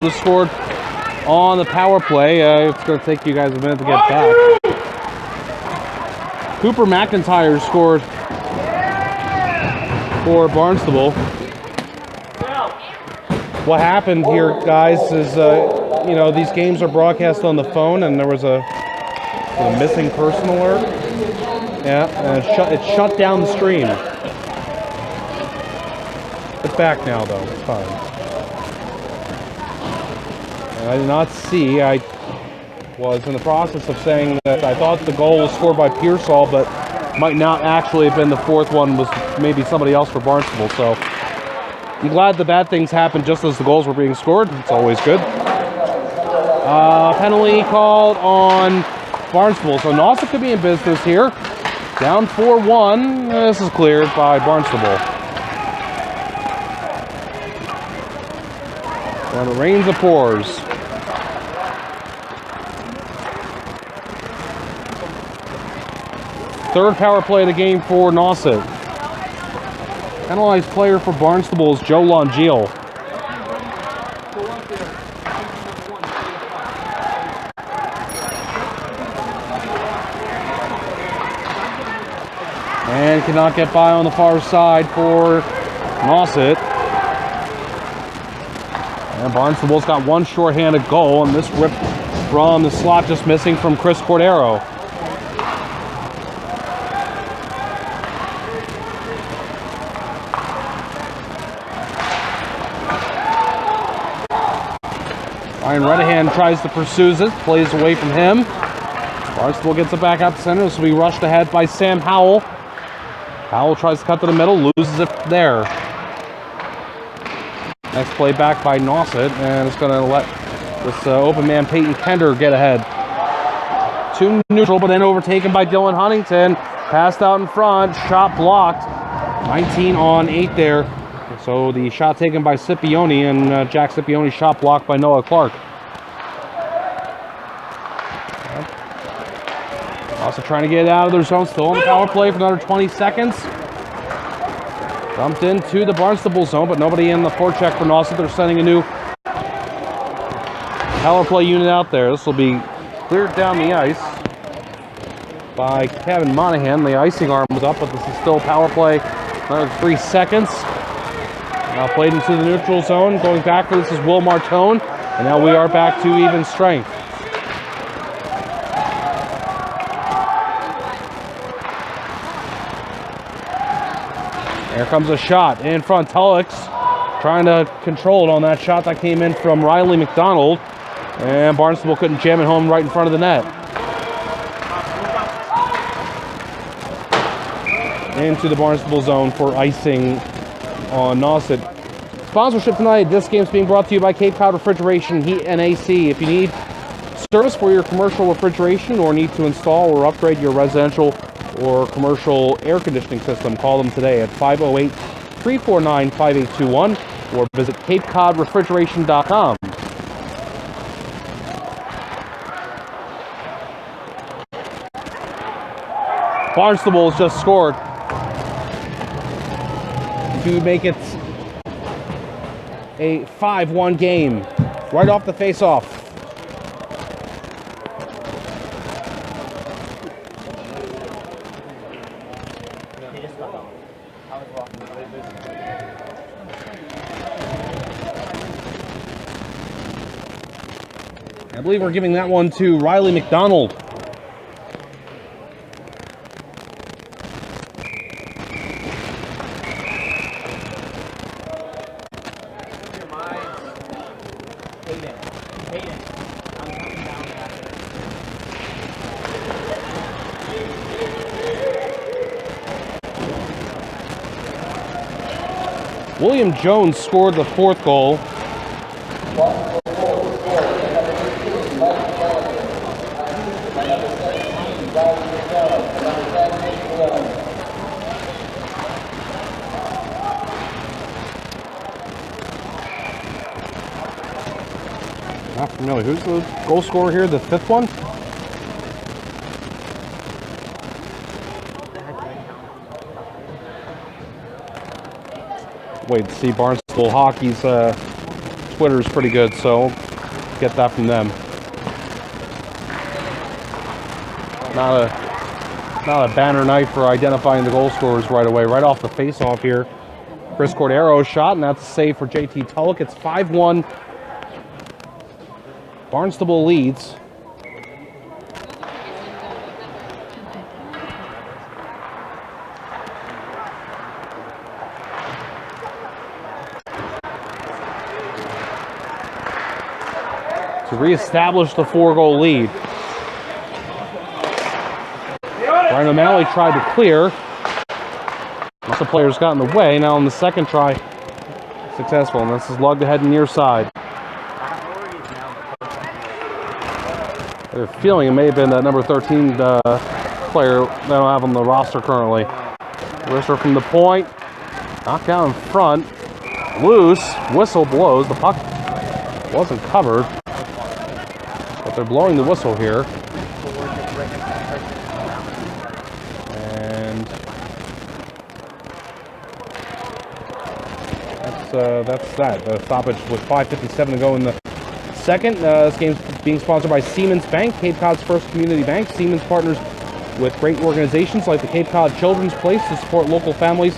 just scored on the power play. It's going to take you guys a minute to get back. Cooper McIntyre scored for Barnstable. What happened here, guys, is you know, these games are broadcast on the phone, and there was a missing person alert. Yeah, and it shut down the stream. It's back now, though. It's fine. And I did not see. I was in the process of saying that I thought the goal was scored by Pearsall, but might not actually have been the fourth one. Was maybe somebody else for Barnstable. So I'm glad the bad things happened just as the goals were being scored. It's always good. Penalty called on Barnstable. So Nauset could be in business here. Down 4-1. This is cleared by Barnstable. And it rains or pours. Third power play of the game for Nauset. Penalized player for Barnstable is Joe Longeal. And cannot get by on the far side for Nauset. And Barnstable's got one shorthanded goal, and this rip from the slot just missing from Chris Cordero. Ryan Redahan tries to pursue it, plays away from him. Barnstable gets it back out to center. This will be rushed ahead by Sam Howell. Howell tries to cut to the middle, loses it there. Next play back by Nauset, and it's going to let this open man Peyton Kender get ahead. To neutral, but then overtaken by Dylan Huntington. Passed out in front, shot blocked. 19 on 8 there. So the shot taken by Scipione, and Jack Scipione shot blocked by Noah Clark. Also trying to get out of their zone, still on the power play for another 20 seconds. Dumped into the Barnstable zone, but nobody in the forecheck for Nauset. They're sending a new power play unit out there. This will be cleared down the ice by Kevin Monahan. The icing arm was up, but this is still power play. Another 3 seconds. Now played into the neutral zone. Going back for this is Will Martone. And now we are back to even strength. Here comes a shot in front. Tullix trying to control it on that shot that came in from Riley McDonald. And Barnstable couldn't jam it home right in front of the net. Into the Barnstable zone for icing on Nauset. Sponsorship tonight. This game's being brought to you by Cape Cod Refrigeration, Heat, and AC. If you need service for your commercial refrigeration or need to install or upgrade your residential or commercial air conditioning system, call them today at 508-349-5821 or visit CapeCodRefrigeration.com. Barnstable has just scored to make it a 5-1 game right off the face-off. I believe we're giving that one to Riley McDonald. William Jones scored the fourth goal. Not familiar. Who's the goal scorer here? The fifth one? Wait to see Barnstable Hockey's Twitter is pretty good, so get that from them. Not a banner night for identifying the goal scorers right away. Right off the face-off here, Chris Cordero shot, and that's a save for JT Tulloch. It's 5-1. Barnstable leads. To reestablish the 4-goal lead. Ryan O'Malley tried to clear. Lots of players got in the way. Now on the second try, successful, and this is lugged ahead near side. They're feeling it may have been that number 13 player they don't have on the roster currently. Wrister from the point, knocked down in front, loose, whistle blows. The puck wasn't covered, but they're blowing the whistle here. And that's that. The stoppage with 5:57 to go in the second. This game's being sponsored by Siemens Bank, Cape Cod's first community bank. Siemens partners with great organizations like the Cape Cod Children's Place to support local families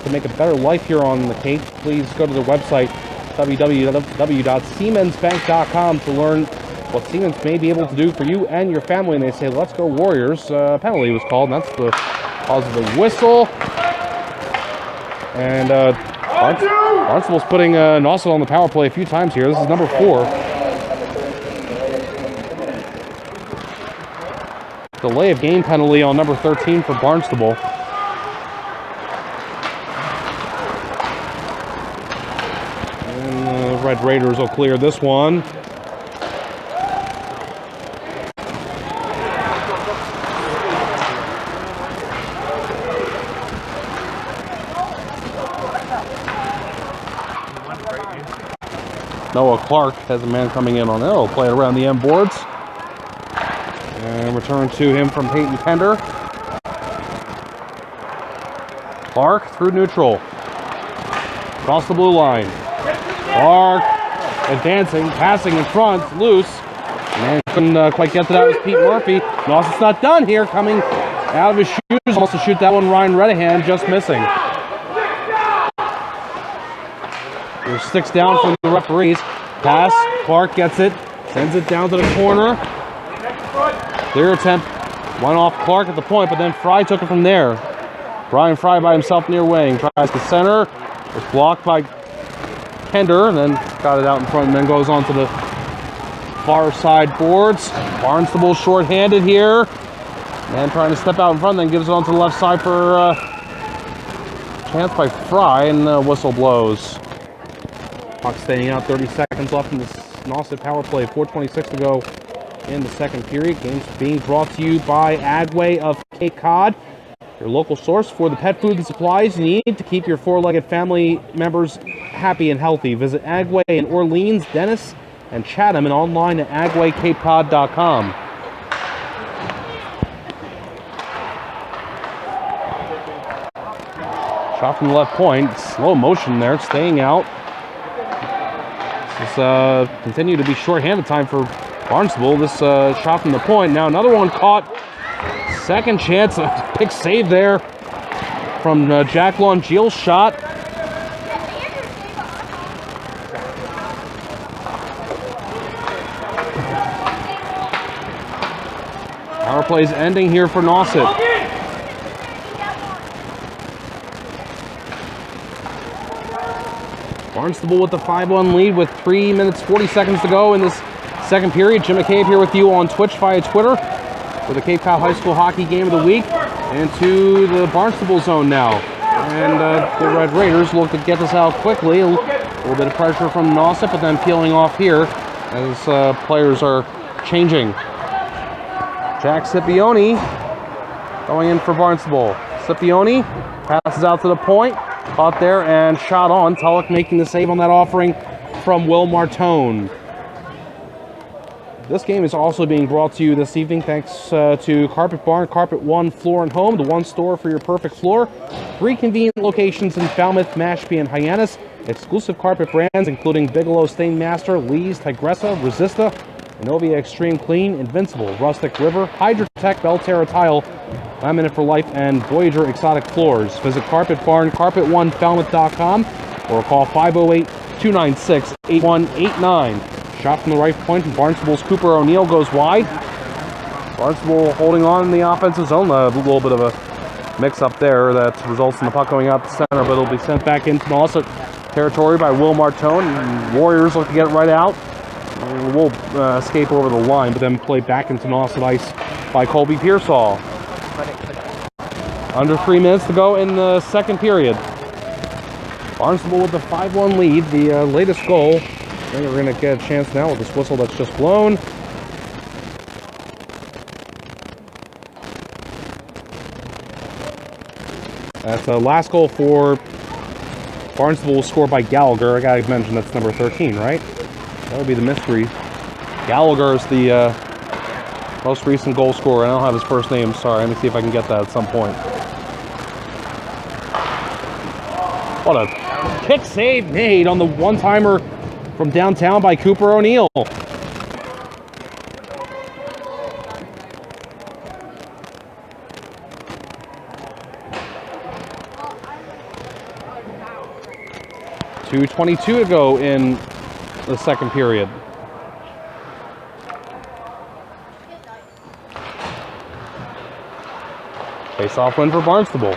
to make a better life here on the Cape. Please go to their website, www.siemensbank.com, to learn what Siemens may be able to do for you and your family. And they say, let's go Warriors. Penalty was called, and that's the cause of the whistle. And Barnstable's putting Nauset on the power play a few times here. This is number 4. Delay of game penalty on number 13 for Barnstable. And the Red Raiders will clear this one. Noah Clark has a man coming in on it. He'll play it around the end boards. And return to him from Peyton Pender. Clark through neutral. Across the blue line. Clark advancing, passing in front, loose. And couldn't quite get to that. Was Pete Murphy. Nauset's not done here. Coming out of his shoes. Wants to shoot that one. Ryan Redahan just missing. There's 6 down from the referees. Pass. Clark gets it. Sends it down to the corner. Clear attempt. Went off Clark at the point, but then Fry took it from there. Brian Fry by himself near wing. Tries to center. Was blocked by Pender, and then got it out in front, and then goes on to the far side boards. Barnstable short-handed here. Man trying to step out in front, then gives it on to the left side for chance by Fry, and the whistle blows. Puck staying out, 30 seconds left in this Nauset power play. 4:26 to go in the second period. Game's being brought to you by Agway of Cape Cod, your local source for the pet food and supplies you need to keep your 4-legged family members happy and healthy. Visit Agway in Orleans, Dennis, and Chatham, and online at agwaycapecod.com. Shot from the left point. Slow motion there, staying out. This continue to be short-handed time for Barnstable. This shot from the point. Now another one caught. Second chance. A big save there from Jack Longill's shot. Power play's ending here for Nauset. Barnstable with the 5-1 lead with 3 minutes 40 seconds to go in this second period. Jim McCabe here with you on Twitch via Twitter for the Cape Cod High School Hockey Game of the Week. And to the Barnstable zone now. And the Red Raiders look to get this out quickly. A little bit of pressure from Nauset, but then peeling off here as players are changing. Jack Scipione going in for Barnstable. Scipione passes out to the point. Caught there and shot on. Tulloch making the save on that offering from Will Martone. This game is also being brought to you this evening thanks to Carpet Barn, Carpet One Floor and Home, the one store for your perfect floor. 3 convenient locations in Falmouth, Mashpee, and Hyannis. Exclusive carpet brands including Bigelow Stainmaster, Lee's, Tigressa, Resista, Innovia Extreme Clean, Invincible, Rustic River, Hydrotech, Belterra Tile, Laminate for Life, and Voyager Exotic Floors. Visit Carpet Barn, carpet1falmouth.com, or call 508-296-8189. Shot from the right point, and Barnstable's Cooper O'Neill goes wide. Barnstable holding on in the offensive zone. A little bit of a mix-up there that results in the puck going out the center, but it'll be sent back into Nauset territory by Will Martone. And Warriors look to get it right out. Will escape over the line, but then play back into Nauset ice by Colby Pearsall. Under 3 minutes to go in the second period. Barnstable with the 5-1 lead, the latest goal. I think we're going to get a chance now with this whistle that's just blown. That's the last goal for Barnstable was scored by Gallagher. I gotta mention that's number 13, right? That would be the mystery. Gallagher is the most recent goal scorer. I don't have his first name, sorry. Let me see if I can get that at some point. What a kick save made on the one-timer from downtown by Cooper O'Neill. .2:22 to go in the second period. Face-off win for Barnstable.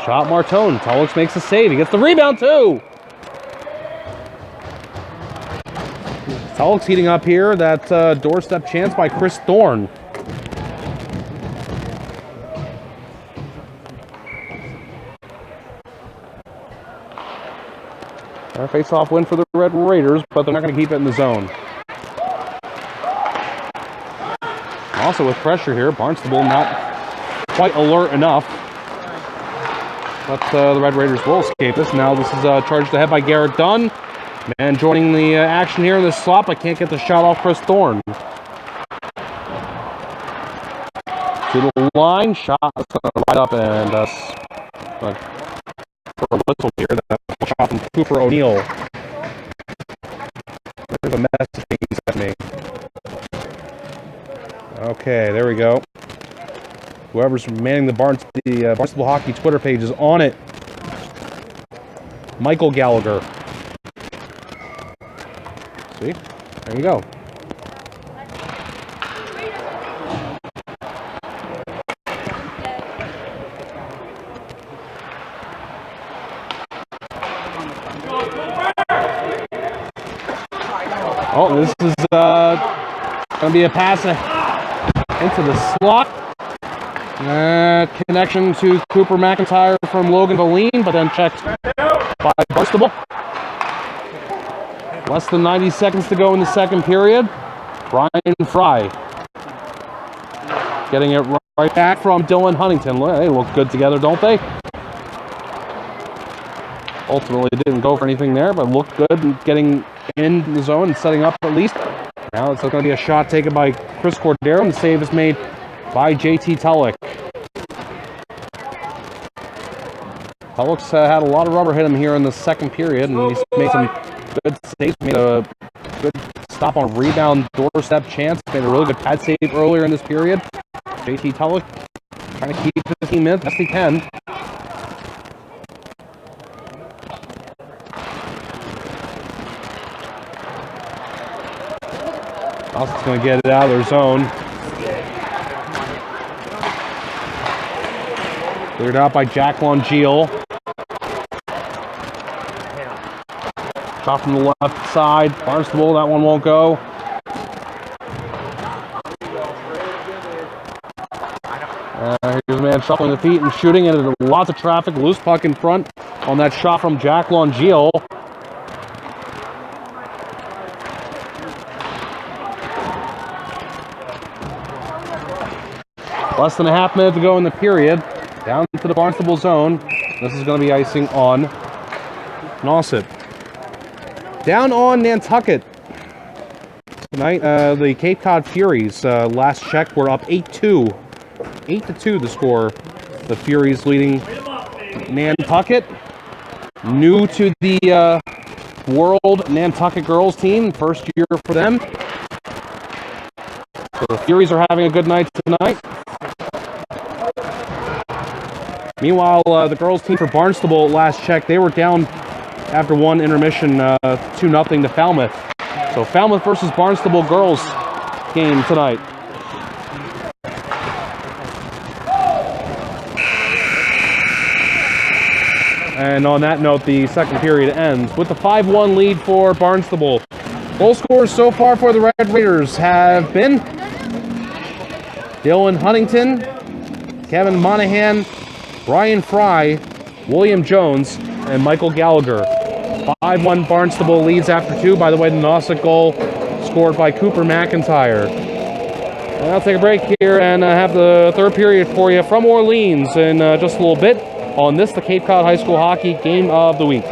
Shot Martone. Tullix makes a save. He gets the rebound too. Tullix heating up here. That doorstep chance by Chris Thorne. A face-off win for the Red Raiders, but they're not going to keep it in the zone. Also with pressure here, Barnstable not quite alert enough. But the Red Raiders will escape this. Now this is charged ahead by Garrett Dunn. Man joining the action here in this slot, but can't get the shot off Chris Thorne. To the line, shot is going to ride up and for a whistle here. That shot from Cooper O'Neill. There's a mess he's at me. Okay, there we go. Whoever's manning the Barnstable Hockey Twitter page is on it. Michael Gallagher. See? There you go. Oh, this is going to be a pass into the slot. Connection to Cooper McIntyre from Logan Valine, but then checked by Barnstable. Less than 90 seconds to go in the second period. Brian Fry getting it right back from Dylan Huntington. They look good together, don't they? Ultimately didn't go for anything there, but looked good and getting in the zone and setting up at least. Now it's going to be a shot taken by Chris Cordero, and the save is made by JT Tulloch. Tulloch's had a lot of rubber hit him here in the second period, and he's made some good saves. Made a good stop on a rebound doorstep chance. Made a really good pad save earlier in this period. JT Tulloch trying to keep his team in best he can. Nauset's going to get it out of their zone. Cleared out by Jack Longeal. Shot from the left side. Barnstable, that one won't go. Here's a man shuffling the feet and shooting into lots of traffic. Loose puck in front on that shot from Jack Longeal. Less than a half minute to go in the period. Down to the Barnstable zone. This is going to be icing on Nauset. Down on Nantucket. Tonight, the Cape Cod Furies, last check, were up 8-2. 8-2 the score. The Furies leading Nantucket. New to the World Nantucket girls team. First year for them. So the Furies are having a good night tonight. Meanwhile, the girls team for Barnstable, last check, they were down after one intermission, 2-0 to Falmouth. So Falmouth versus Barnstable girls game tonight. And on that note, the second period ends with the 5-1 lead for Barnstable. Goal scorers so far for the Red Raiders have been Dylan Huntington, Kevin Monahan, Brian Fry, William Jones, and Michael Gallagher. 5-1 Barnstable leads after 2. By the way, the Nauset goal scored by Cooper McIntyre. And I'll take a break here and have the third period for you from Orleans in just a little bit on this, the Cape Cod High School Hockey Game of the Week.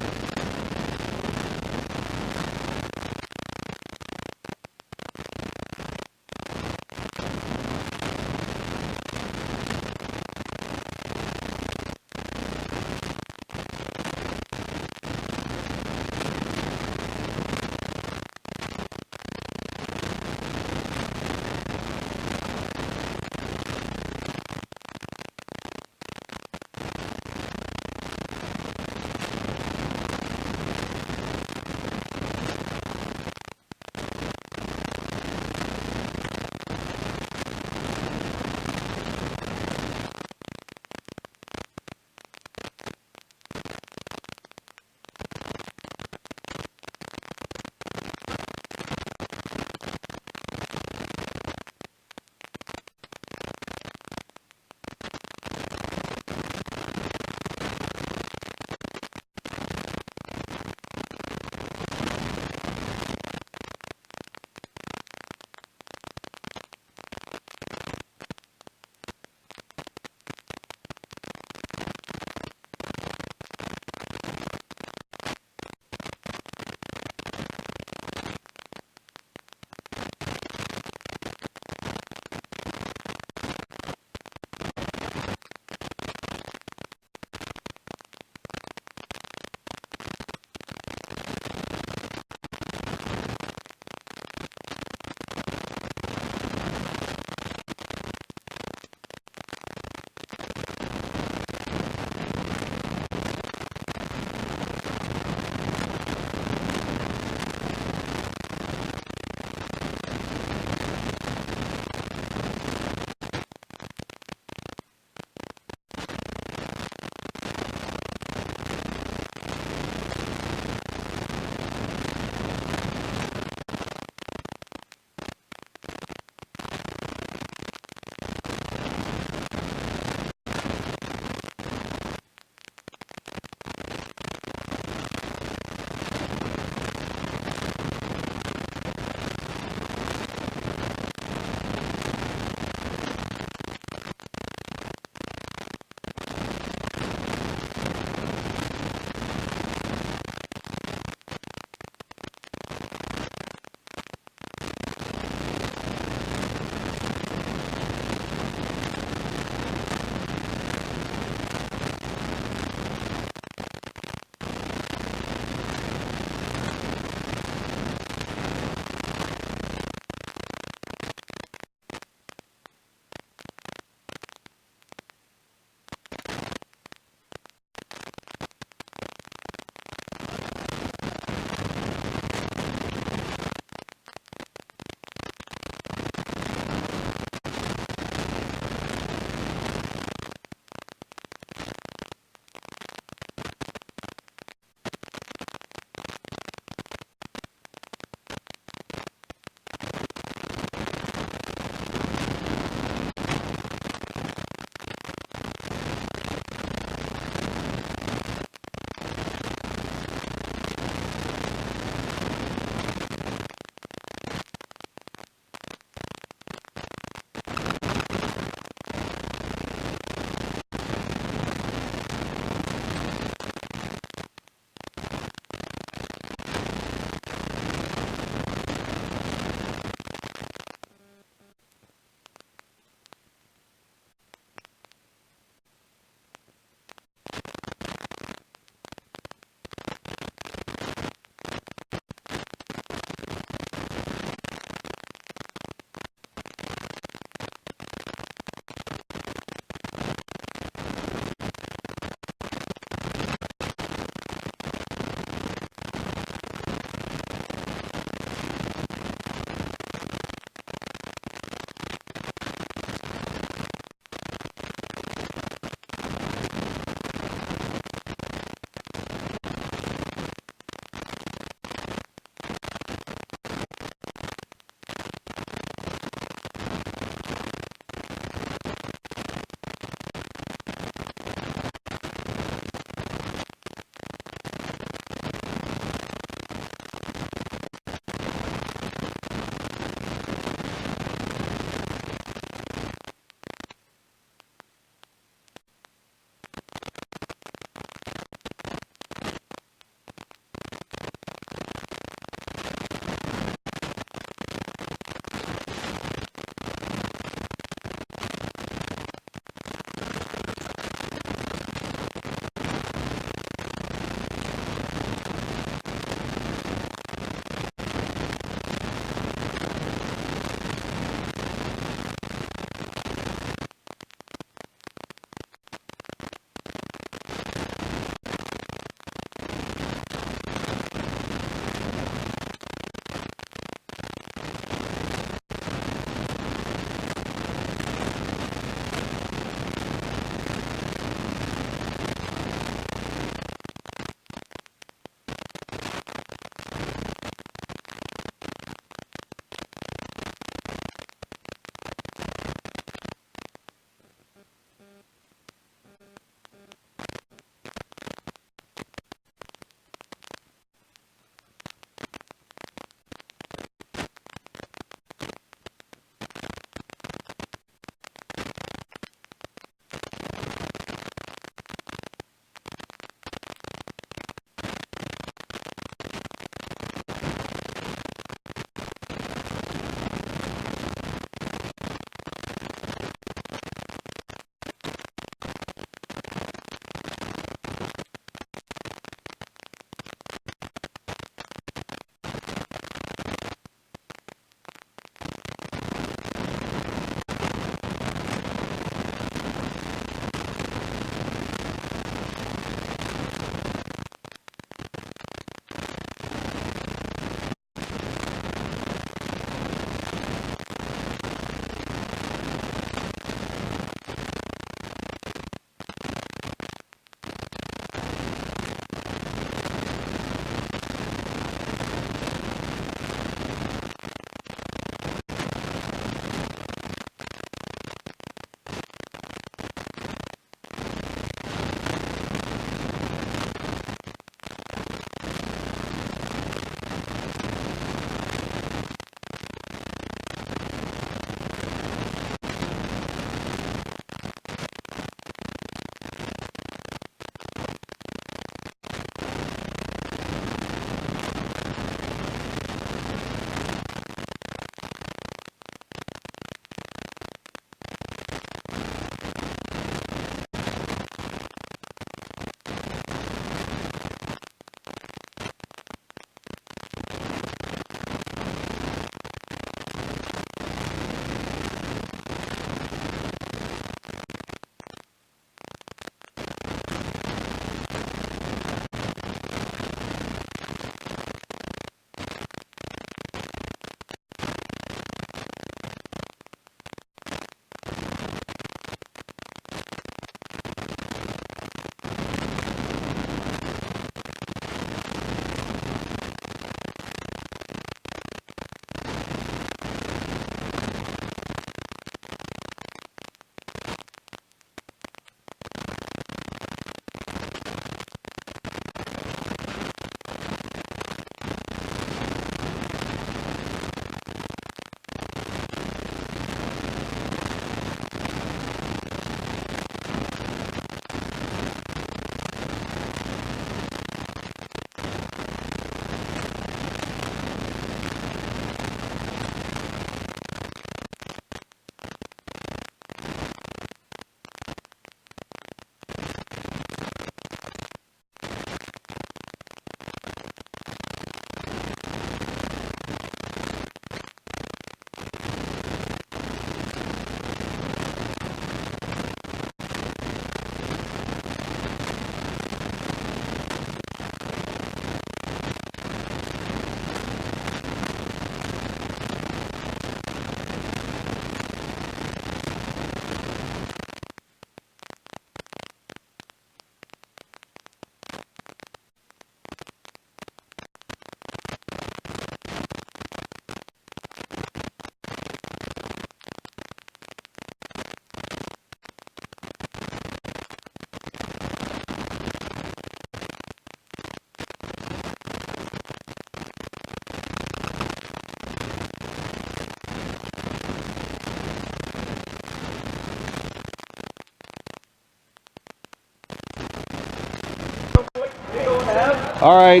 All right,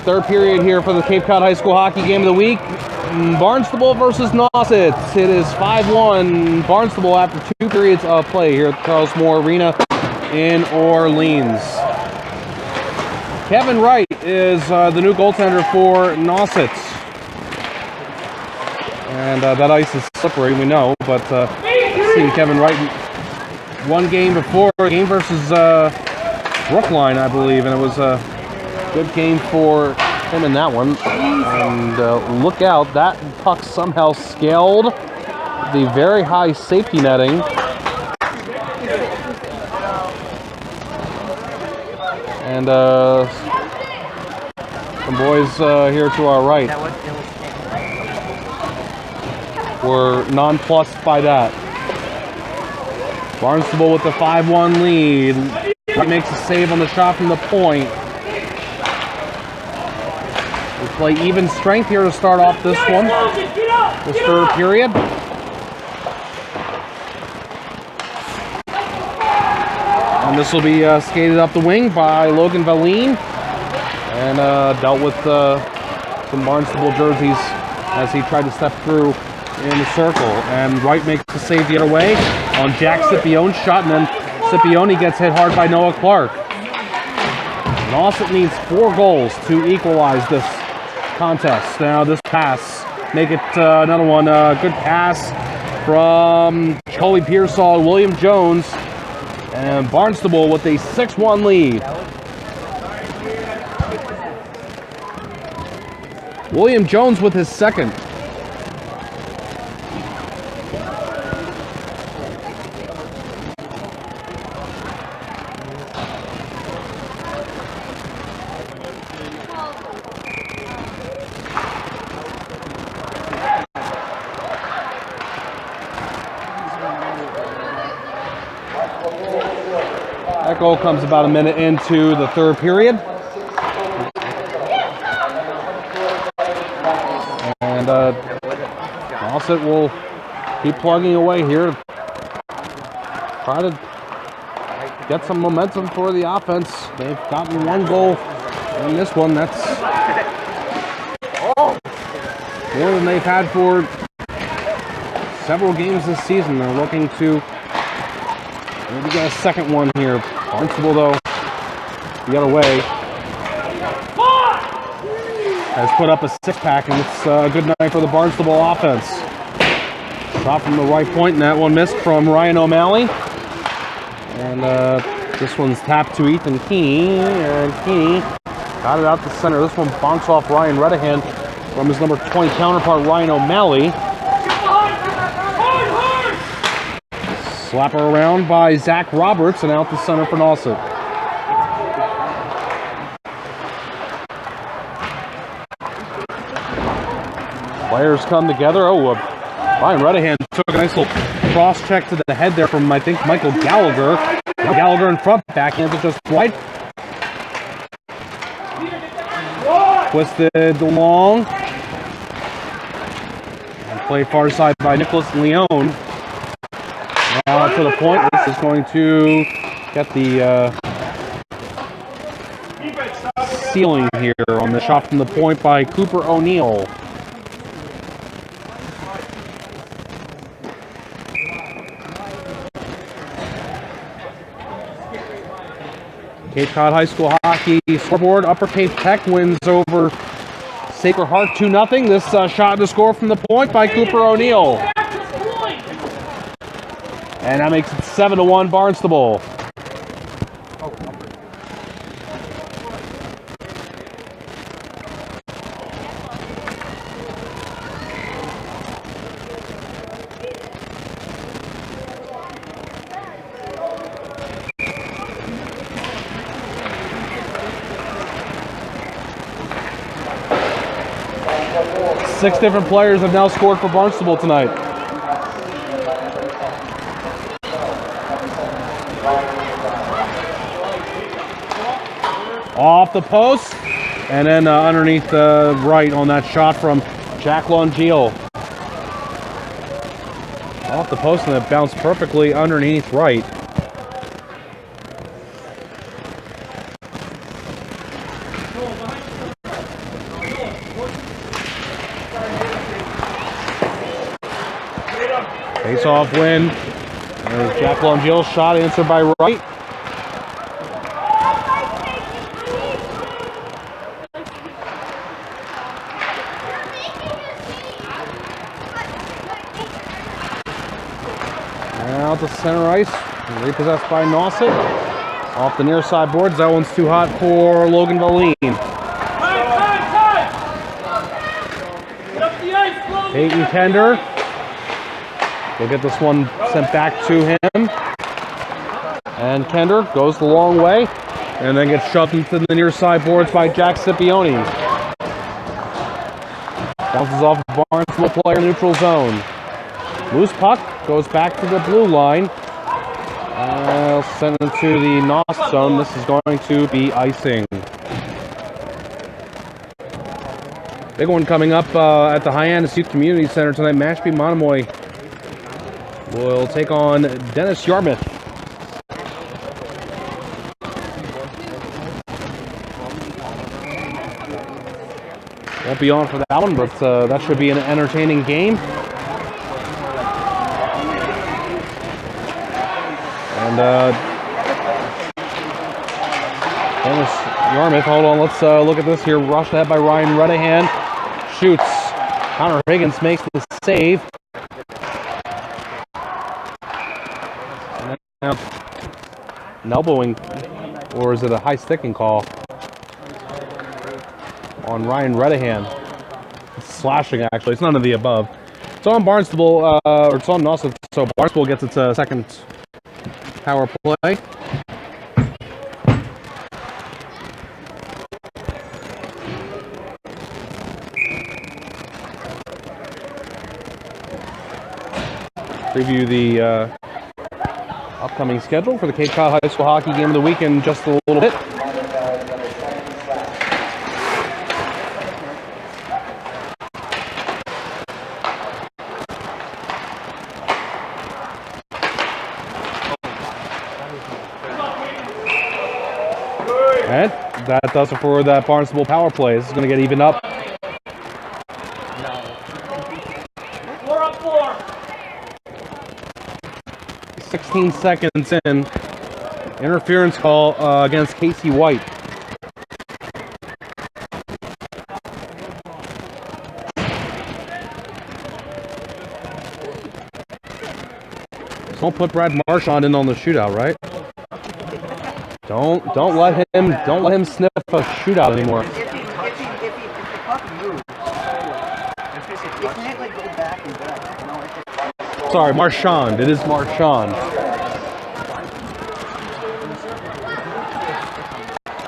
third period here for the Cape Cod High School Hockey Game of the Week. Barnstable versus Nauset. It is 5-1 Barnstable after 2 periods of play here at the Charles Moore Arena in Orleans. Kevin Wright is the new goaltender for Nauset. And that ice is slippery, we know, but I've seen Kevin Wright one game before, a game versus Brookline, I believe, and it was a good game for him in that one. And look out, that puck somehow scaled the very high safety netting. And some boys here to our right were nonplussed by that. Barnstable with the 5-1 lead. Wright makes a save on the shot from the point. We play even strength here to start off this one, this third period. And this will be skated up the wing by Logan Valine and dealt with some Barnstable jerseys as he tried to step through in the circle. And Wright makes the save the other way on Jack Scipione's shot, and then Scipione gets hit hard by Noah Clark. Nauset needs 4 goals to equalize this contest. Now this pass, make it another one. Good pass from Colby Pearsall and William Jones. And Barnstable with a 6-1 lead. William Jones with his second. That goal comes about a minute into the third period. And Nauset will keep plugging away here to try to get some momentum for the offense. They've gotten 1 goal in this one. That's more than they've had for several games this season. They're looking to maybe get a second one here. Barnstable, though, the other way, has put up a 6-pack, and it's a good night for the Barnstable offense. Shot from the right point, and that one missed from Ryan O'Malley. And this one's tapped to Ethan Keeney, and Keeney got it out the center. This one bonks off Ryan Redahan from his number 20 counterpart, Ryan O'Malley. Slapper around by Zach Roberts and out the center for Nauset. Players come together. Oh, Ryan Redahan took a nice little cross check to the head there from, I think, Michael Gallagher. Now Gallagher in front, backhand it just wide. Twisted long. And play far side by Nicholas Leone. Now to the point, this is going to get the ceiling here on the shot from the point by Cooper O'Neill. Cape Cod High School Hockey scoreboard. Upper Cape Tech wins over Sacred Heart 2-0. This shot to score from the point by Cooper O'Neill. And that makes it 7-1 Barnstable. Six different players have now scored for Barnstable tonight. Off the post, and then underneath the right on that shot from Jack Longeal. Off the post, and it bounced perfectly underneath right. Face-off win. There's Jack Longill's shot answered by Wright. Now to center ice, repossessed by Nauset. Off the near side boards, that one's too hot for Logan Valine. Peyton Kender will get this one sent back to him. And Kender goes the long way and then gets shoved into the near side boards by Jack Scipione. Bounces off the Barnstable player neutral zone. Loose puck goes back to the blue line. Send it to the Nauset zone. This is going to be icing. Big one coming up at the Hyannis Youth Community Center tonight. Mashpee Monomoy will take on Dennis Yarmouth. Won't be on for that one, but that should be an entertaining game. And Dennis Yarmouth, hold on, let's look at this here. Rushed ahead by Ryan Redahan. Shoots. Connor Higgins makes the save. And now, an elbowing, or is it a high sticking call on Ryan Redahan? It's slashing, actually. It's none of the above. It's on Barnstable, or it's on Nauset, so Barnstable gets its second power play. Preview the upcoming schedule for the Cape Cod High School hockey game of the week in just a little bit. And that does it for that Barnstable power play. This is going to get evened up. 16 seconds in. Interference call against Casey White. Don't put Brad Marchand in on the shootout, right? Don't let him sniff a shootout anymore. If the puck moves, you can't like go back and back. Sorry, Marchand. It is Marchand.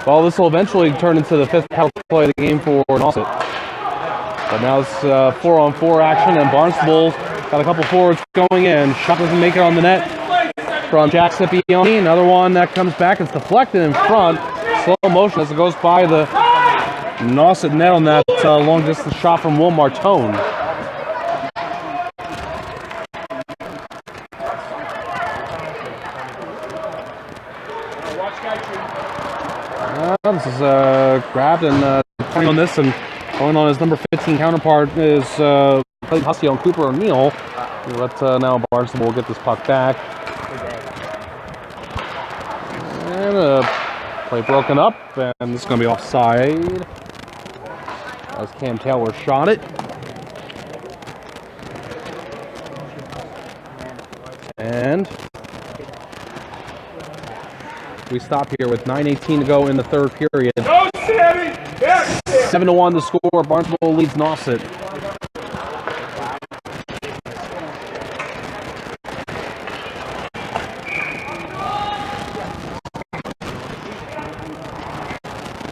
Well, this will eventually turn into the fifth power play of the game for Nauset. But now it's 4-on-4 action, and Barnstable's got a couple forwards going in. Shot doesn't make it on the net from Jack Scipione. Another one that comes back. It's deflected in front. Slow motion as it goes by the Nauset net on that long distance shot from Will Martone. This is grabbed and playing on this, and going on his number 15 counterpart is Clayton Hussey on Cooper O'Neill. Let now Barnstable will get this puck back. And play broken up, and this is going to be offside as Cam Taylor shot it. And we stop here with 9:18 to go in the third period. 7-1 the score. Barnstable leads Nauset.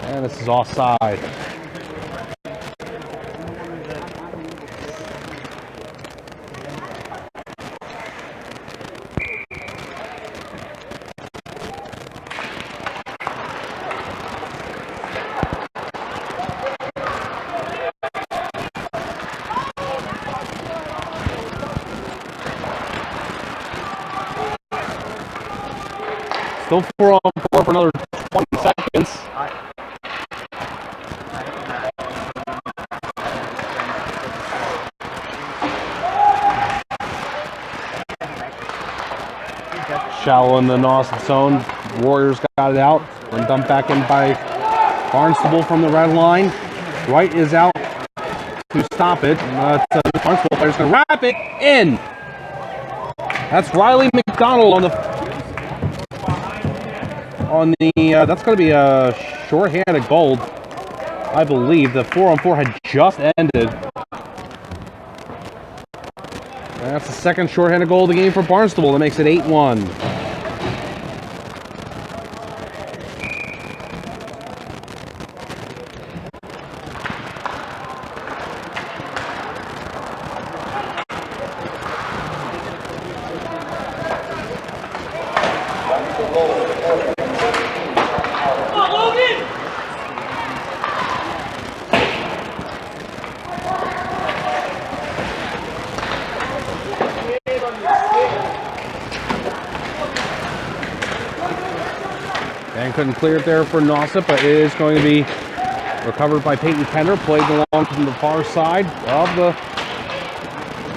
And this is offside. Still 4-on-4 for another 20 seconds. Shallow in the Nauset zone. Warriors got it out and dumped back in by Barnstable from the red line. Wright is out to stop it. Barnstable player's going to wrap it in. That's Riley McDonald on the that's going to be a shorthanded goal, I believe. The 4-on-4 had just ended. That's the second shorthanded goal of the game for Barnstable. That makes it 8-1. And couldn't clear it there for Nauset, but it is going to be recovered by Peyton Pender. Played along from the far side of the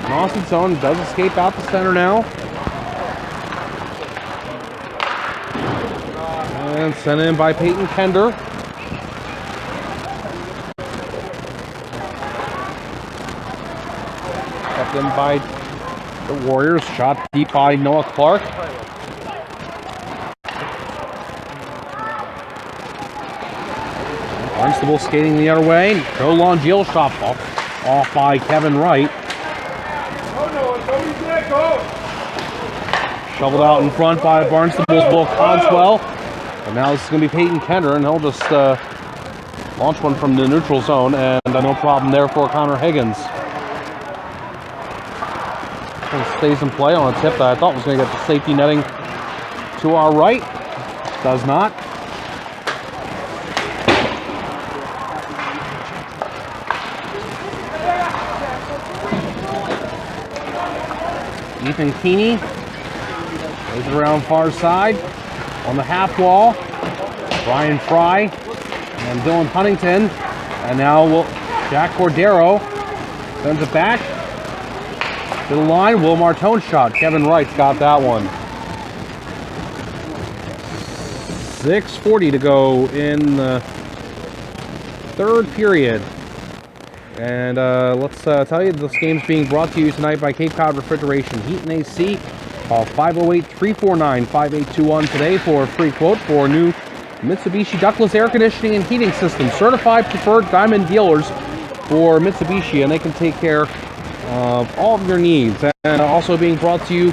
Nauset zone. Does escape out the center now. And sent in by Peyton Pender. Kept in by the Warriors. Shot deep by Noah Clark. Barnstable skating the other way. No long Jill shot off by Kevin Wright. Shoveled out in front by Barnstable's Will Cogswell. And now this is going to be Peyton Pender, and he'll just launch one from the neutral zone, and no problem there for Connor Higgins. And stays in play on a tip that I thought was going to get the safety netting to our right. Does not. Ethan Keeney goes around far side on the half wall. Brian Fry and Dylan Huntington. And now Jack Cordero sends it back to the line. Will Martone shot. Kevin Wright's got that one. 6:40 to go in the third period. And let's tell you, this game's being brought to you tonight by Cape Cod Refrigeration Heat and AC. Call 508-349-5821 today for a free quote for new Mitsubishi ductless air conditioning and heating system. Certified preferred diamond dealers for Mitsubishi, and they can take care of all of your needs. And also being brought to you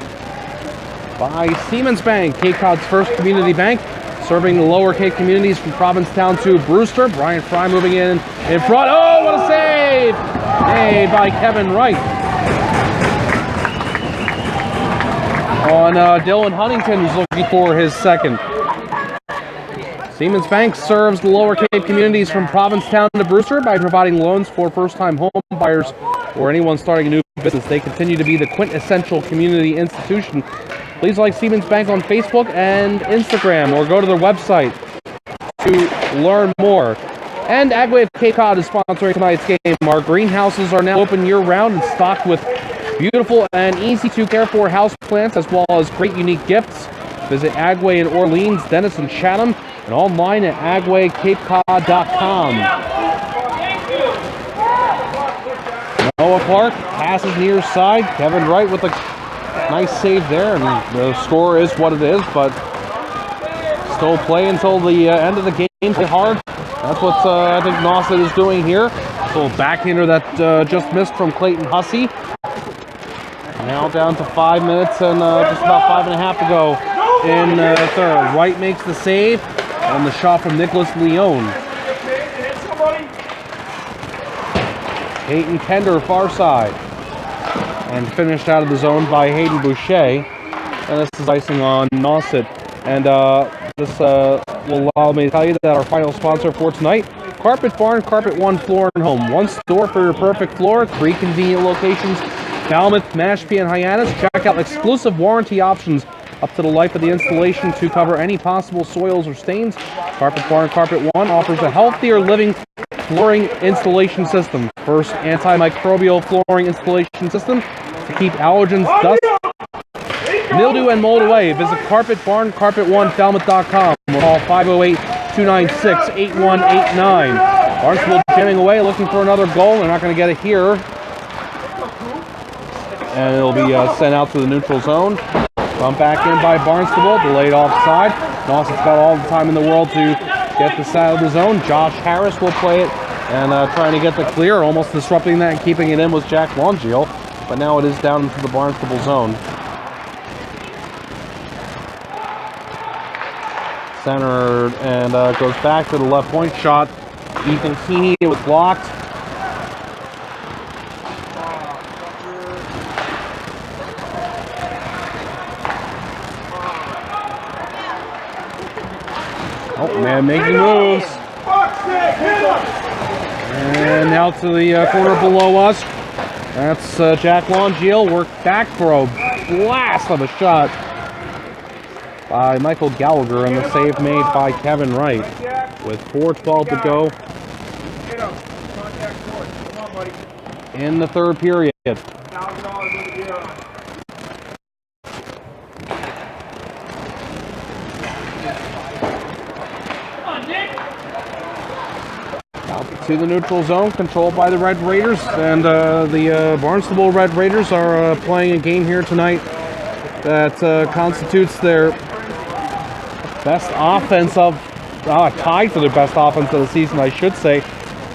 by Siemens Bank, Cape Cod's first community bank, serving the lower Cape communities from Provincetown to Brewster. Brian Fry moving in front. Oh, what a save! Made by Kevin Wright. On Dylan Huntington, who's looking for his second. Siemens Bank serves the lower Cape communities from Provincetown to Brewster by providing loans for first-time home buyers or anyone starting a new business. They continue to be the quintessential community institution. Please like Siemens Bank on Facebook and Instagram, or go to their website to learn more. And Agway of Cape Cod is sponsoring tonight's game. Our greenhouses are now open year-round and stocked with beautiful and easy-to-care-for houseplants, as well as great unique gifts. Visit Agway in Orleans, Dennis, and Chatham, and online at agwaycapecod.com. Noah Clark passes near side. Kevin Wright with a nice save there, and the score is what it is, but still play until the end of the game. Play hard. That's what I think Nauset is doing here. So backhander that just missed from Clayton Hussey. Now down to 5 minutes and just about 5.5 to go in third. Wright makes the save on the shot from Nicholas Leone. Peyton Pender far side. And finished out of the zone by Hayden Boucher. And this is icing on Nauset. And this will allow me to tell you that our final sponsor for tonight, Carpet Barn, Carpet One Floor and Home. One store for your perfect floor, 3 convenient locations, Falmouth, Mashpee, and Hyannis. Check out exclusive warranty options up to the life of the installation to cover any possible soils or stains. Carpet Barn, Carpet One offers a healthier living flooring installation system. First antimicrobial flooring installation system to keep allergens, dust, Mildew and mold away. Visit Carpet Barn, carpet1falmouth.com. We'll call 508-296-8189. Barnstable jamming away, looking for another goal. They're not going to get it here. And it'll be sent out to the neutral zone. Bumped back in by Barnstable, delayed offside. Nauset's got all the time in the world to get this out of the zone. Josh Harris will play it and trying to get the clear, almost disrupting that and keeping it in was Jack Longiel. But now it is down into the Barnstable zone. Centered and goes back to the left point shot. Ethan Keeney, it was blocked. Oh man, making moves. And now to the corner below us. That's Jack Longiel. Worked back for a blast of a shot by Michael Gallagher, and the save made by Kevin Wright. With 4:12 to go in the third period. To the neutral zone, controlled by the Red Raiders, and the Barnstable Red Raiders are playing a game here tonight that constitutes their best offense of, tied for their best offense of the season, I should say.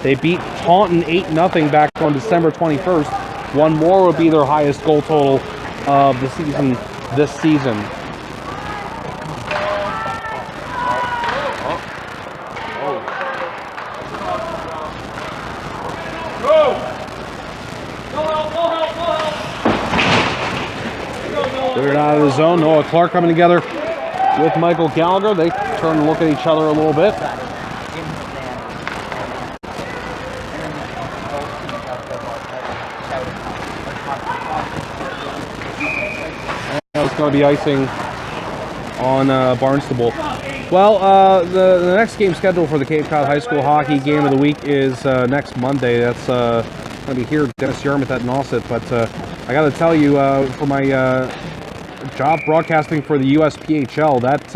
They beat Taunton 8-0 back on December 21st. One more would be their highest goal total of the season this season. Cleared out of the zone. Noah Clark coming together with Michael Gallagher. They turn and look at each other a little bit. And it's going to be icing on Barnstable. Well, the next game scheduled for the Cape Cod High School Hockey Game of the Week is next Monday. That's going to be here at Dennis Yarmouth at Nauset. But I got to tell you, for my job broadcasting for the USPHL, that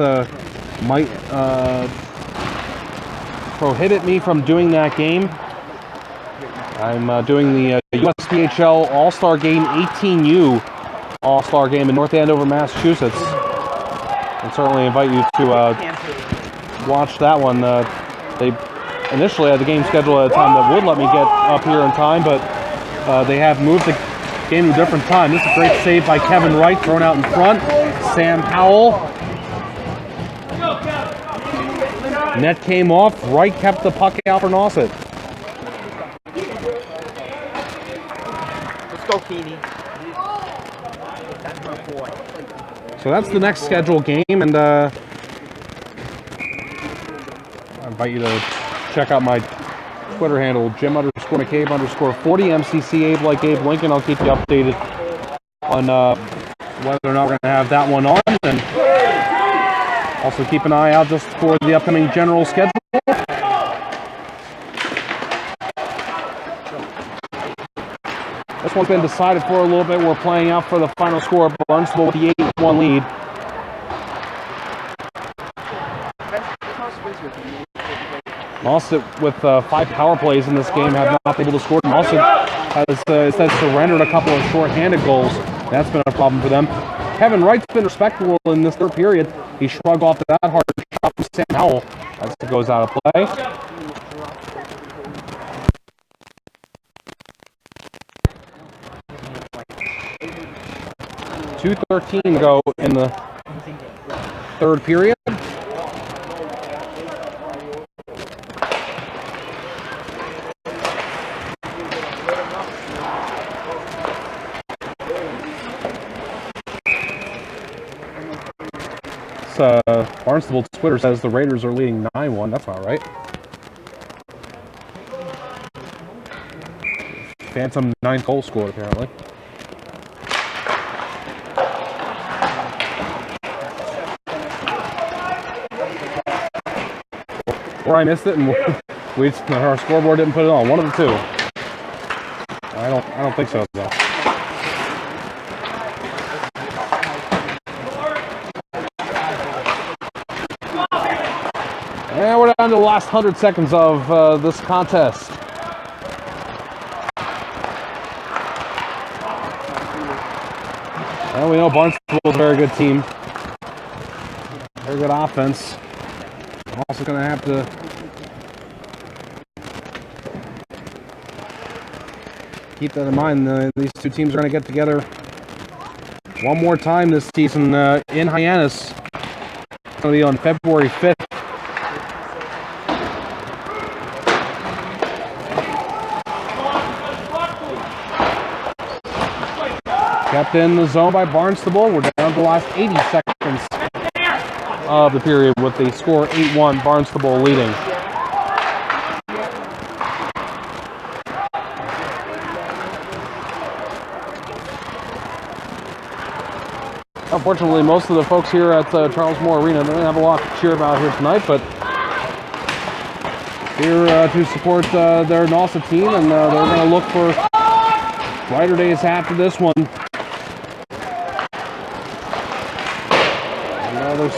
might prohibit me from doing that game. I'm doing the USPHL All-Star Game 18U All-Star Game in North Andover, Massachusetts. And certainly invite you to watch that one. They initially had the game scheduled at a time that would let me get up here in time, but they have moved the game to a different time. This is a great save by Kevin Wright, thrown out in front. Sam Howell. Net came off. Wright kept the puck out for Nauset. Let's go, Keeney. So that's the next scheduled game, and I invite you to check out my Twitter handle, Jim_McCabe_40, MCC Abe like Abe Lincoln. I'll keep you updated on whether or not we're going to have that one on, and also keep an eye out just for the upcoming general schedule. This one's been decided for a little bit. We're playing out for the final score. Barnstable with the 8-1 lead. Nauset with 5 power plays in this game have not been able to score. Nauset has surrendered a couple of short-handed goals. That's been a problem for them. Kevin Wright's been respectable in this third period. He shrugged off that hard shot from Sam Howell as it goes out of play. .2:13 to go in the third period. Barnstable Twitter says the Raiders are leading 9-1. That's not right. Phantom 9 goal scored apparently. Or I missed it and our scoreboard didn't put it on. One of the two. I don't think so though. down to the last 100 seconds of this contest. Well, we know Barnstable is a very good team. Very good offense. Also going to have to keep that in mind. These two teams are going to get together one more time this season in Hyannis. It's going to be on February 5th. Kept in the zone by Barnstable. We're down to the last 80 seconds of the period with the score 8-1, Barnstable leading. Unfortunately, most of the folks here at Charles Moore Arena don't have a lot to cheer about here tonight, but here to support their Nauset team, and they're going to look for brighter days after this one.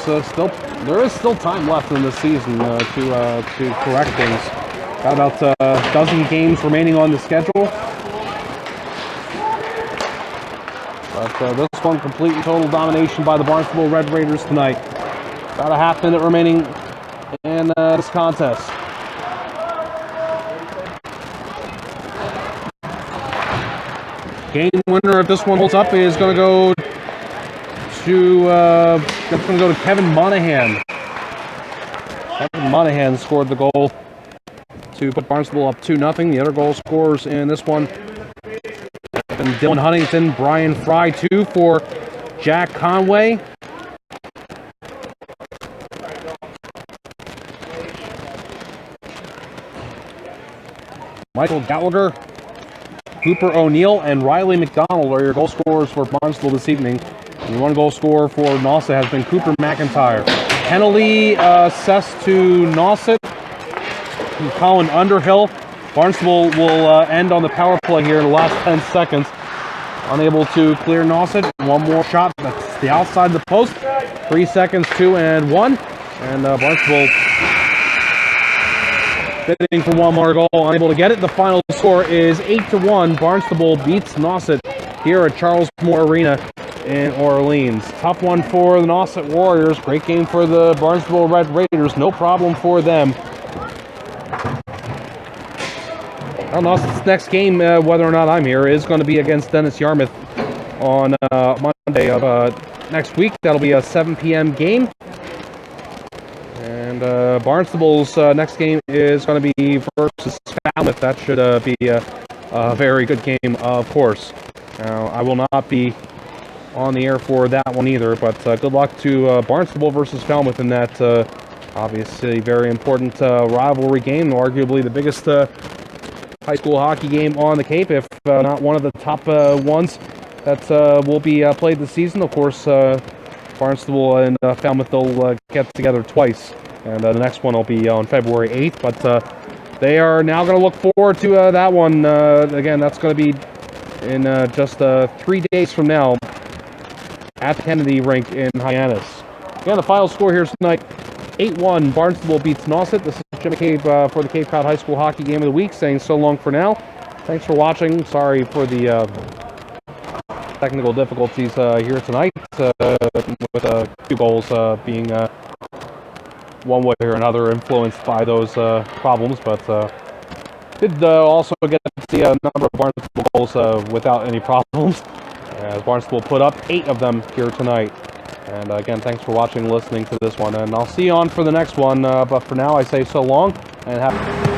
There is still time left in the season to correct things. Got about a dozen games remaining on the schedule. But this one, complete and total domination by the Barnstable Red Raiders tonight. About a half minute remaining in this contest. Game winner if this one holds up is going to go to Kevin Monahan. Kevin Monahan scored the goal to put Barnstable up 2-0. The other goal scorers in this one: and Dylan Huntington, Brian Fry, 2 for Jack Conway. Michael Gallagher, Cooper O'Neill, and Riley McDonald are your goal scorers for Barnstable this evening. And one goal scorer for Nauset has been Cooper McIntyre. Penalty assessed to Nauset. Colin Underhill. Barnstable will end on the power play here in the last 10 seconds. Unable to clear Nauset. One more shot. That's the outside of the post. 3 seconds, 2 and 1. And Barnstable bidding for one more goal. Unable to get it. The final score is 8-1. Barnstable beats Nauset here at Charles Moore Arena in Orleans. Tough one for the Nauset Warriors. Great game for the Barnstable Red Raiders. No problem for them. Well, Nauset's next game, whether or not I'm here, is going to be against Dennis Yarmouth on Monday of next week. That'll be a 7 p.m. game. And Barnstable's next game is going to be versus Falmouth. That should be a very good game, of course. Now, I will not be on the air for that one either, but good luck to Barnstable versus Falmouth in that obviously very important rivalry game, arguably the biggest high school hockey game on the Cape, if not one of the top ones that will be played this season. Of course, Barnstable and Falmouth will get together twice, and the next one will be on February 8th, but they are now going to look forward to that one. Again, that's going to be in just 3 days from now at the Kennedy Rink in Hyannis. Again, the final score here tonight, 8-1, Barnstable beats Nauset. This is Jimmy Cave for the Cape Cod High School Hockey Game of the Week, saying so long for now. Thanks for watching. Sorry for the technical difficulties here tonight, with a few goals being one way or another influenced by those problems, but did also get to see a number of Barnstable goals without any problems, as Barnstable put up 8 of them here tonight. And again, thanks for watching and listening to this one, and I'll see you on for the next one, but for now I say so long, and have...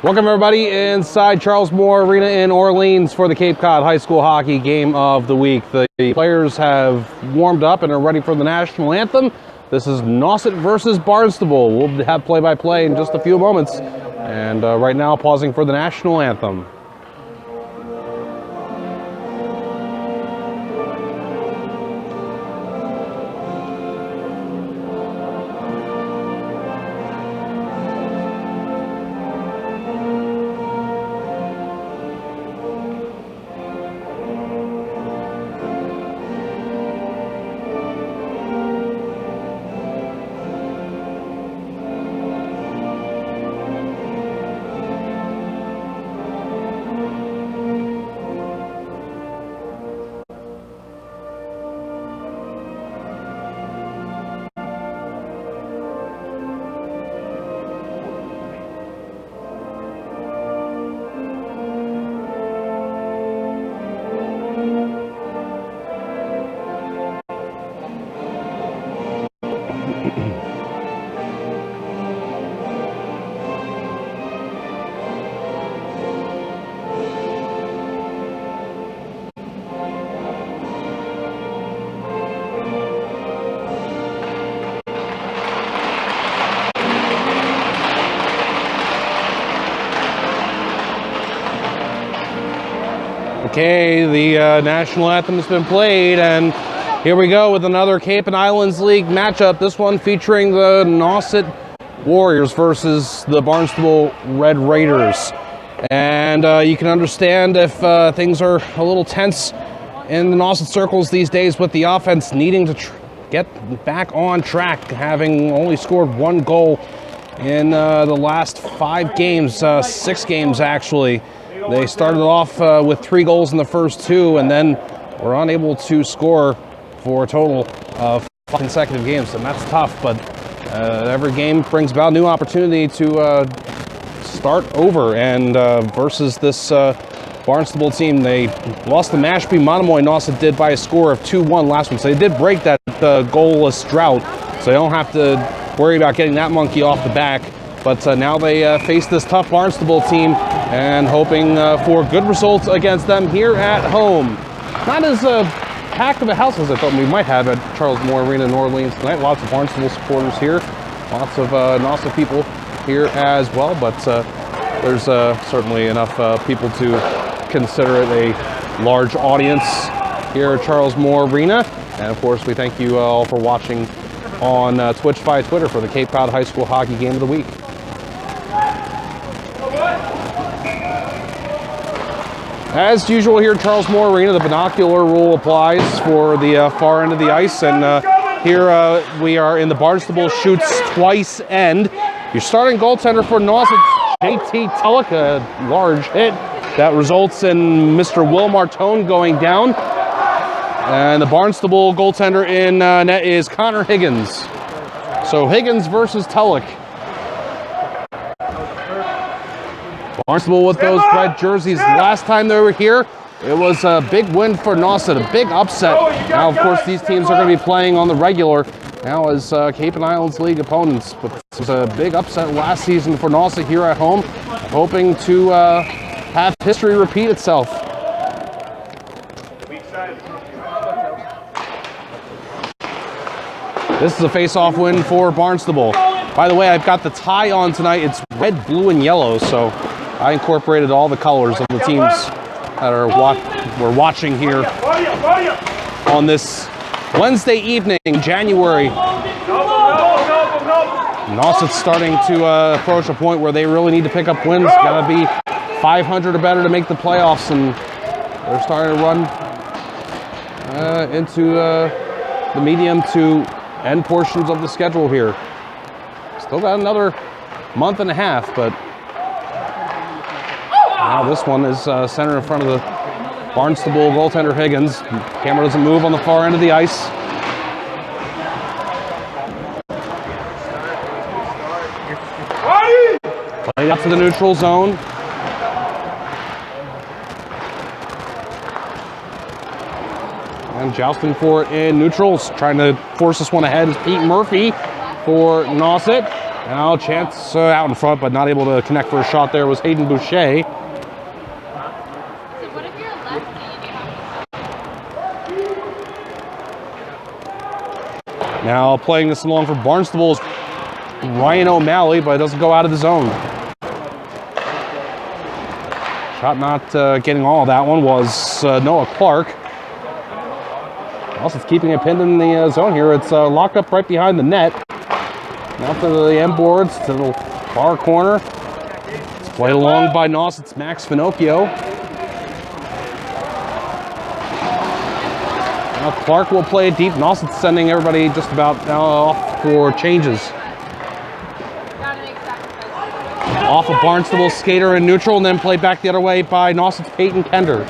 Welcome everybody inside Charles Moore Arena in Orleans for the Cape Cod High School Hockey Game of the Week. The players have warmed up and are ready for the national anthem. This is Nauset versus Barnstable. We'll have play-by-play in just a few moments. And right now, pausing for the national anthem. Okay, the national anthem has been played, and here we go with another Cape and Islands League matchup. This one featuring the Nauset Warriors versus the Barnstable Red Raiders. And you can understand if things are a little tense in the Nauset circles these days with the offense needing to get back on track, having only scored one goal in the last 5 games, 6 games actually. They started off with 3 goals in the first 2 and then were unable to score for a total of 5 consecutive games, and that's tough, but every game brings about a new opportunity to start over, and versus this Barnstable team, they lost to Mashpee Monomoy. Nauset did by a score of 2-1 last week, so they did break that goalless drought, so they don't have to worry about getting that monkey off the back. But now they face this tough Barnstable team and hoping for good results against them here at home. Not as packed of a house as I thought we might have at Charles Moore Arena in Orleans tonight. Lots of Barnstable supporters here, lots of Nauset people here as well, but there's certainly enough people to consider it a large audience here at Charles Moore Arena. And of course, we thank you all for watching on Twitch via Twitter for the Cape Cod High School Hockey Game of the Week. As usual here at Charles Moore Arena, the binocular rule applies for the far end of the ice, and here we are in the Barnstable Shoots Twice end. Your starting goaltender for Nauset, JT Tulloch, a large hit that results in Mr. Will Martone going down. And the Barnstable goaltender in net is Connor Higgins. So Higgins versus Tulloch. Barnstable with those red jerseys. Last time they were here, it was a big win for Nauset, a big upset. Now, of course, these teams are going to be playing on the regular now as Cape and Islands League opponents. But this was a big upset last season for Nauset here at home, hoping to have history repeat itself. This is a face-off win for Barnstable. By the way, I've got the tie on tonight. It's red, blue, and yellow, so I incorporated all the colors of the teams that are we're watching here on this Wednesday evening, January. Nauset's starting to approach a point where they really need to pick up wins. Got to be 500 or better to make the playoffs, and they're starting to run into the medium to end portions of the schedule here. Still got another month and a half, but now this one is centered in front of the Barnstable goaltender Higgins. Camera doesn't move on the far end of the ice. Played up to the neutral zone. And jousting for it in neutrals, trying to force this one ahead is Pete Murphy for Nauset. Now chance out in front, but not able to connect for a shot there was Hayden Boucher. Now playing this along for Barnstable is Ryan O'Malley, but it doesn't go out of the zone. Shot not getting all of that one was Noah Clark. Also, it's keeping it pinned in the zone here. It's locked up right behind the net. Now to the end boards, to the far corner. It's played along by Nauset's Max Finocchio. Now Clark will play it deep. Nauset's sending everybody just about off for changes. Off of Barnstable's skater in neutral, and then played back the other way by Nauset's Peyton Kender.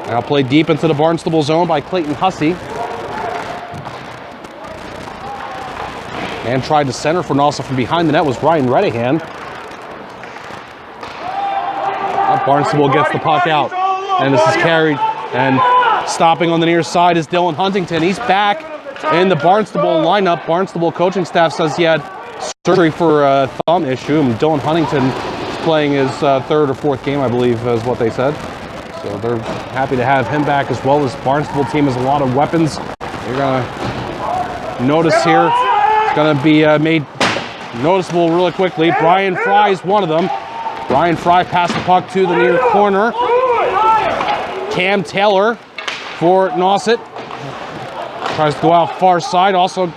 Now played deep into the Barnstable zone by Clayton Hussey. And tried to center for Nauset from behind the net was Ryan Redahan. Barnstable gets the puck out, and this is carried, and stopping on the near side is Dylan Huntington. He's back in the Barnstable lineup. Barnstable coaching staff says he had surgery for a thumb issue. And Dylan Huntington is playing his third or fourth game, I believe, is what they said. So they're happy to have him back as well. This Barnstable team has a lot of weapons. You're going to notice here. Going to be made noticeable really quickly. Brian Fry is one of them. Brian Fry passed the puck to the near corner. Cam Taylor for Nauset. Tries to go out far side. Also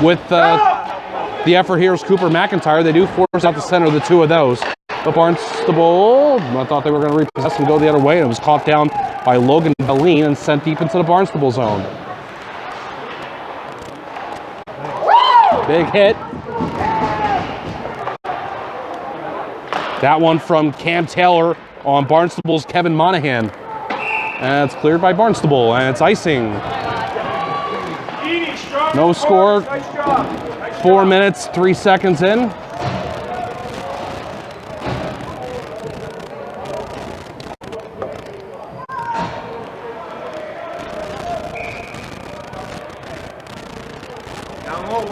with the effort here is Cooper McIntyre. They do force out the center, the two of those. But Barnstable, I thought they were going to repossess and go the other way. And it was caught down by Logan Helene and sent deep into the Barnstable zone. Big hit. That one from Cam Taylor on Barnstable's Kevin Monahan. And it's cleared by Barnstable, and it's icing. No score. 4 minutes, 3 seconds in.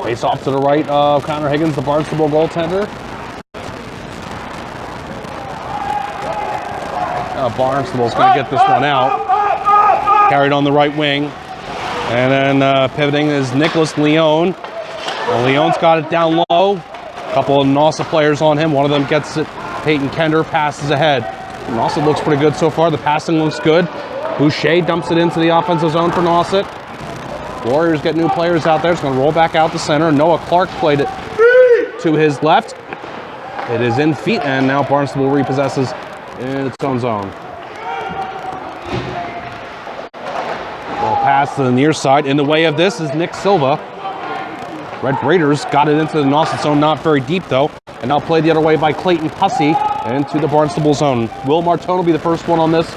Face off to the right of Connor Higgins, the Barnstable goaltender. Barnstable's going to get this one out. Carried on the right wing. And then pivoting is Nicholas Leone. Leone's got it down low. A couple of Nauset players on him. One of them gets it. Peyton Kender passes ahead. Nauset looks pretty good so far. The passing looks good. Boucher dumps it into the offensive zone for Nauset. Warriors get new players out there. It's going to roll back out the center. Noah Clark played it to his left. It is in feet, and now Barnstable repossesses in its own zone. Well, pass to the near side. In the way of this is Nick Silva. Red Raiders got it into the Nauset zone, not very deep though. And now played the other way by Clayton Hussey into the Barnstable zone. Will Martone will be the first one on this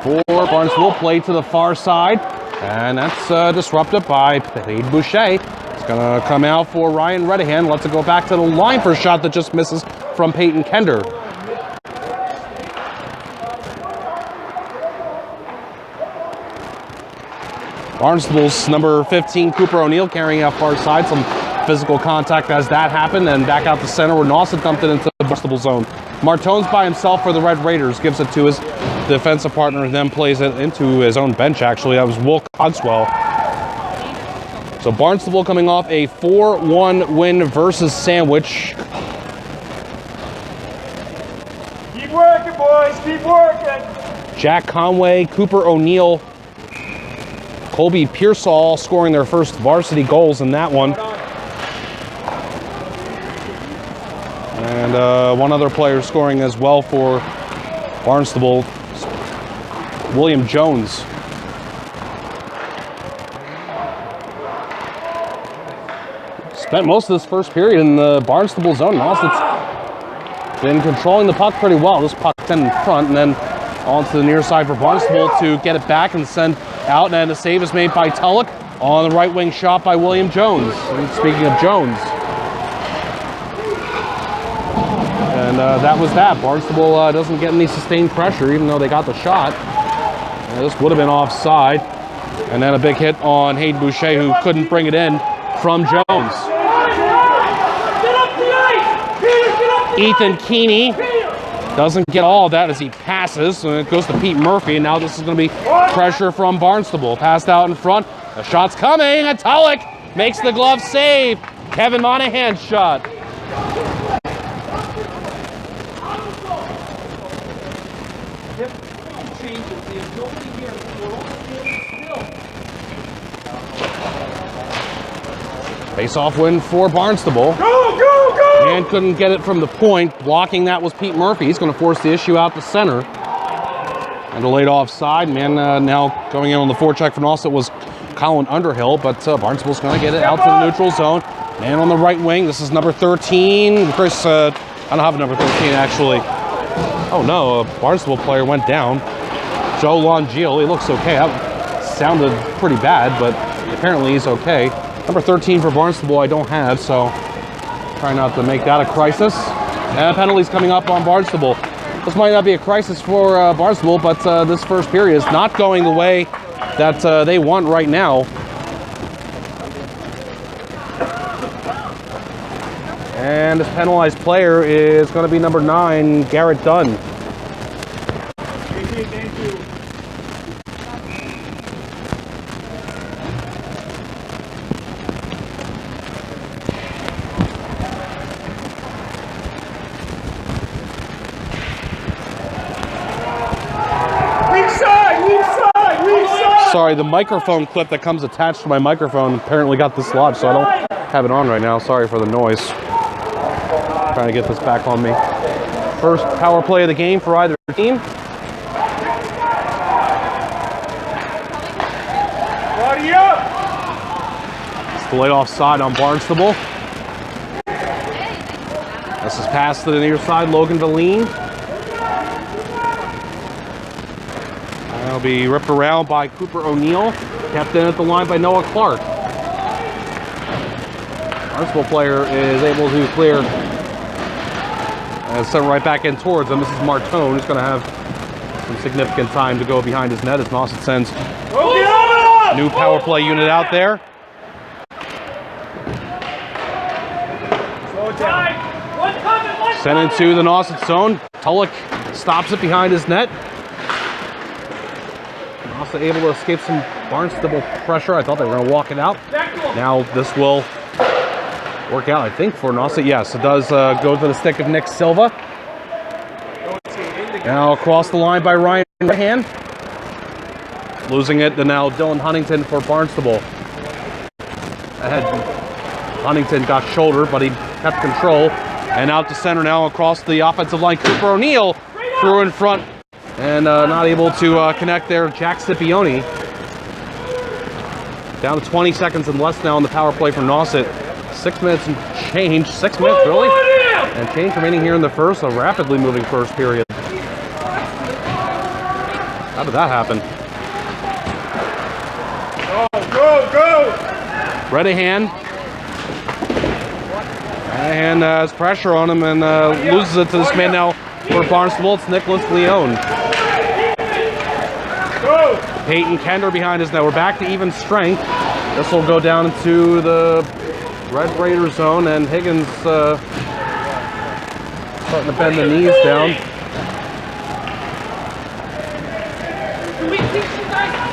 for Barnstable. Play to the far side. And that's disrupted by Hayden Boucher. It's going to come out for Ryan Redahan. Lets it go back to the line for a shot that just misses from Peyton Kender. Barnstable's number 15, Cooper O'Neill, carrying out far side. Some physical contact as that happened. And back out the center where Nauset dumped it into the Barnstable zone. Martone's by himself for the Red Raiders. Gives it to his defensive partner, and then plays it into his own bench, actually. That was Will Cogswell. So Barnstable coming off a 4-1 win versus Sandwich. Keep working, boys. Keep working. Jack Conway, Cooper O'Neill, Colby Pearsall scoring their first varsity goals in that one. And one other player scoring as well for Barnstable, William Jones. Spent most of this first period in the Barnstable zone. Nauset's been controlling the puck pretty well. This puck's in front, and then onto the near side for Barnstable to get it back and send out. And the save is made by Tulloch on the right wing shot by William Jones. And speaking of Jones. And that was that. Barnstable doesn't get any sustained pressure, even though they got the shot. This would have been offside. And then a big hit on Hayden Boucher, who couldn't bring it in from Jones. Ethan Keeney doesn't get all of that as he passes. And it goes to Pete Murphy. And now this is going to be pressure from Barnstable. Passed out in front. The shot's coming. And Tulloch makes the glove save. Kevin Monahan's shot. Face-off win for Barnstable. Go, go, go! And couldn't get it from the point. Blocking that was Pete Murphy. He's going to force the issue out to center. And a late offside. Man, now going in on the forecheck for Nauset was Colin Underhill, but Barnstable's going to get it out to the neutral zone. Man on the right wing. This is number 13. Chris, I don't have a number 13 actually. Oh no, a Barnstable player went down. Joe Longiel, he looks okay. That sounded pretty bad, but apparently he's okay. Number 13 for Barnstable I don't have, so try not to make that a crisis. And penalties coming up on Barnstable. This might not be a crisis for Barnstable, but this first period is not going the way that they want right now. And this penalized player is going to be number 9, Garrett Dunn. Sorry, the microphone clip that comes attached to my microphone apparently got dislodged, so I don't have it on right now. Sorry for the noise. Trying to get this back on me. First power play of the game for either team. Body up! It's the late offside on Barnstable. This is passed to the near side, Logan Valine. That'll be ripped around by Cooper O'Neill. Kept in at the line by Noah Clark. Barnstable player is able to clear and send right back in towards him. This is Martone, who's going to have some significant time to go behind his net as Nauset sends new power play unit out there. Sent into the Nauset zone. Tulloch stops it behind his net. Nauset able to escape some Barnstable pressure. I thought they were going to walk it out. Now this will work out, I think, for Nauset. Yes, it does go to the stick of Nick Silva. Now across the line by Ryan Rahan. Losing it to now Dylan Huntington for Barnstable. Ahead, Huntington got shouldered, but he kept control. And out to center now across the offensive line. Cooper O'Neill through in front and not able to connect there. Jack Scipione. Down to 20 seconds and less now on the power play for Nauset. 6 minutes and change. 6 minutes, really? And change remaining here in the first, a rapidly moving first period. How did that happen? Go, go! Redahan. Redahan has pressure on him and loses it to this man now for Barnstable. It's Nicholas Leone. Peyton Kender behind us now. We're back to even strength. This will go down into the Red Raider zone, and Higgins starting to bend the knees down.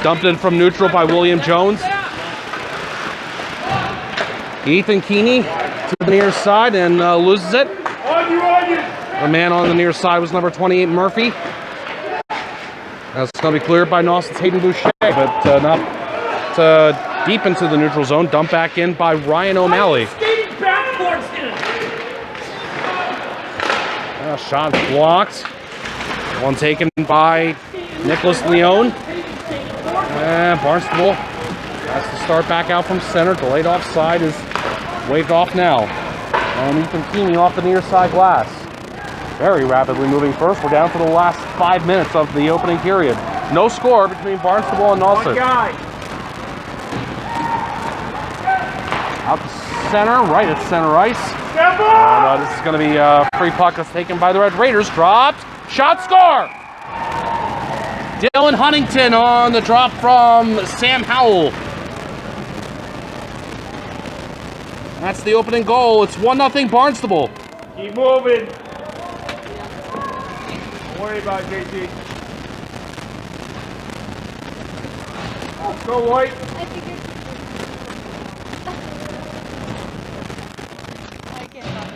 Dumped in from neutral by William Jones. Ethan Keeney to the near side and loses it. The man on the near side was number 28, Murphy. That's going to be cleared by Nauset's Hayden Boucher, but not deep into the neutral zone. Dumped back in by Ryan O'Malley. Shot blocked. One taken by Nicholas Leone. And Barnstable has to start back out from center. Delayed offside is waved off now. And Ethan Keeney off the near side glass. Very rapidly moving first. We're down to the last 5 minutes of the opening period. No score between Barnstable and Nauset. Out to center, right at center ice. And, this is going to be a free puck that's taken by the Red Raiders. Dropped. Shot, score! Dylan Huntington on the drop from Sam Howell. That's the opening goal. It's 1-0 Barnstable. Keep moving. worry about it, JT. Let's go, White. I figured. I can't stop.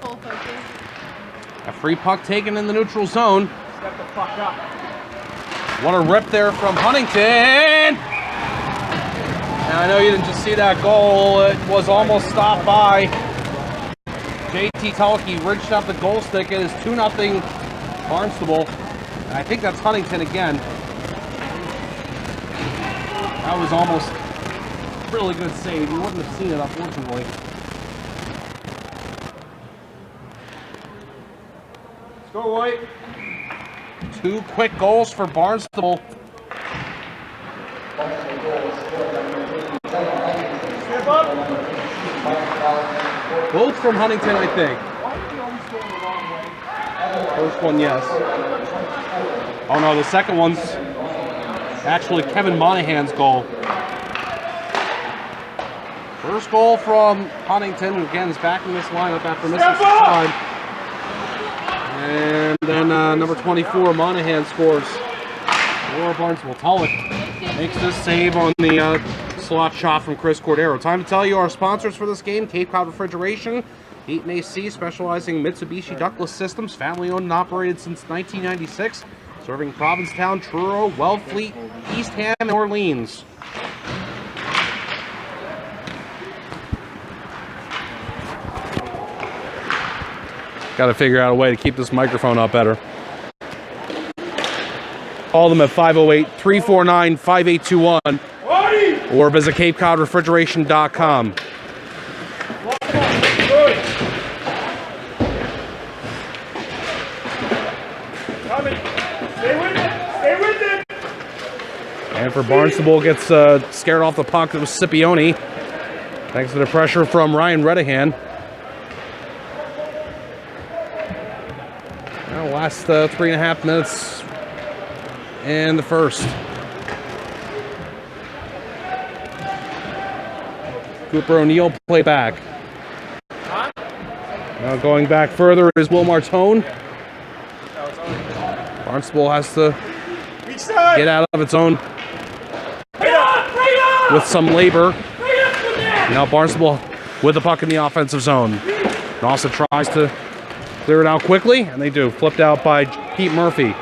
Full focus. A free puck taken in the neutral zone. Step the fuck up. What a rip there from Huntington! Now, I know you didn't just see that goal. It was almost stopped by JT Tulke. Reached out the goal stick. It is 2-0 Barnstable. And I think that's Huntington again. That was almost a really good save. You wouldn't have seen it, unfortunately. Let's go, White. 2 quick goals for Barnstable. Step up. Both from Huntington, I think. Why are you always going the wrong way? First one, yes. Oh no, the second one's actually Kevin Monahan's goal. First goal from Huntington, who again is back in this lineup after missing some time. And then number 24, Monahan scores for Barnstable. Tulloch makes this save on the slot shot from Chris Cordero. Time to tell you our sponsors for this game: Cape Cod Refrigeration, Heat and AC, specializing in Mitsubishi ductless systems, family owned and operated since 1996, serving Provincetown, Truro, Wellfleet, Eastham, and Orleans. Got to figure out a way to keep this microphone up better. Call them at 508-349-5821 or visit CapeCodRefrigeration.com. Good. Coming. Stay with it. Stay with it. And for Barnstable, gets scared off the puck. It was Scipione. Thanks to the pressure from Ryan Redahan. Now, last 3.5 minutes in the first. Cooper O'Neill play back. Now going back further is Will Martone. Barnstable has to get out of its own with some labor. Now Barnstable with the puck in the offensive zone. Nauset tries to clear it out quickly, and they do. Flipped out by Pete Murphy.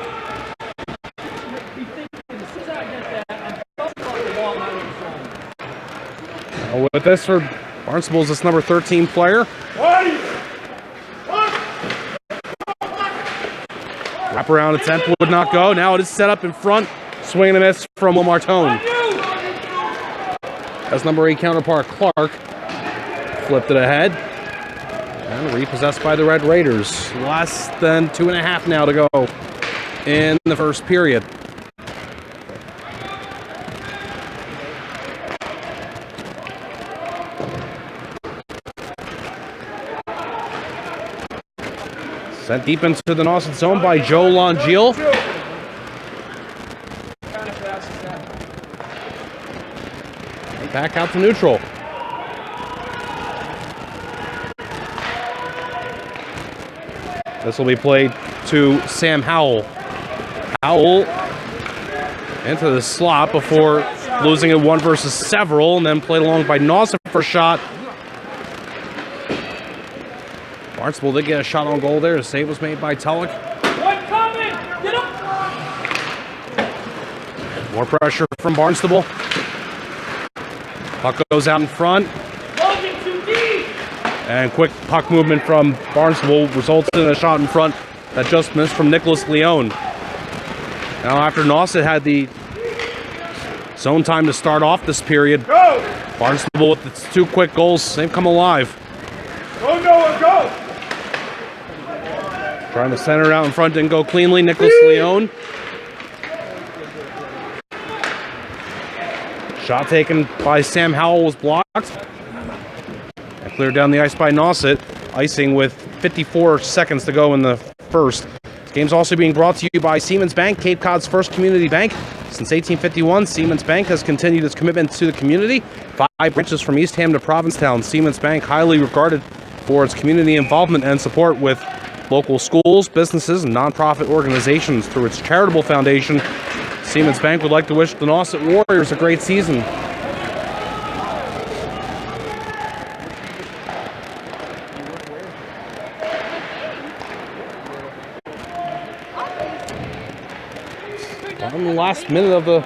With this for Barnstable is this number 13 player. Wraparound attempt would not go. Now it is set up in front. Swing and a miss from Will Martone. As number 8 counterpart Clark flipped it ahead. And repossessed by the Red Raiders. Less than 2.5 now to go in the first period. Sent deep into the Nauset zone by Joe Longeal. Back out to neutral. This will be played to Sam Howell. Howell into the slot before losing it 1 versus several, and then played along by Nauset for a shot. Barnstable did get a shot on goal there. The save was made by Tulloch. More pressure from Barnstable. Puck goes out in front. And quick puck movement from Barnstable results in a shot in front that just missed from Nicholas Leone. Now after Nauset had the zone time to start off this period, Barnstable with its 2 quick goals, they've come alive. Go, Noah, go! Trying to center it out in front, didn't go cleanly. Nicholas Leone. Shot taken by Sam Howell was blocked. And cleared down the ice by Nauset. Icing with 54 seconds to go in the first. This game's also being brought to you by Siemens Bank, Cape Cod's first community bank. Since 1851, Siemens Bank has continued its commitment to the community. 5 branches from Eastham to Provincetown. Siemens Bank, highly regarded for its community involvement and support with local schools, businesses, and nonprofit organizations through its charitable foundation. Siemens Bank would like to wish the Nauset Warriors a great season. On the last minute of the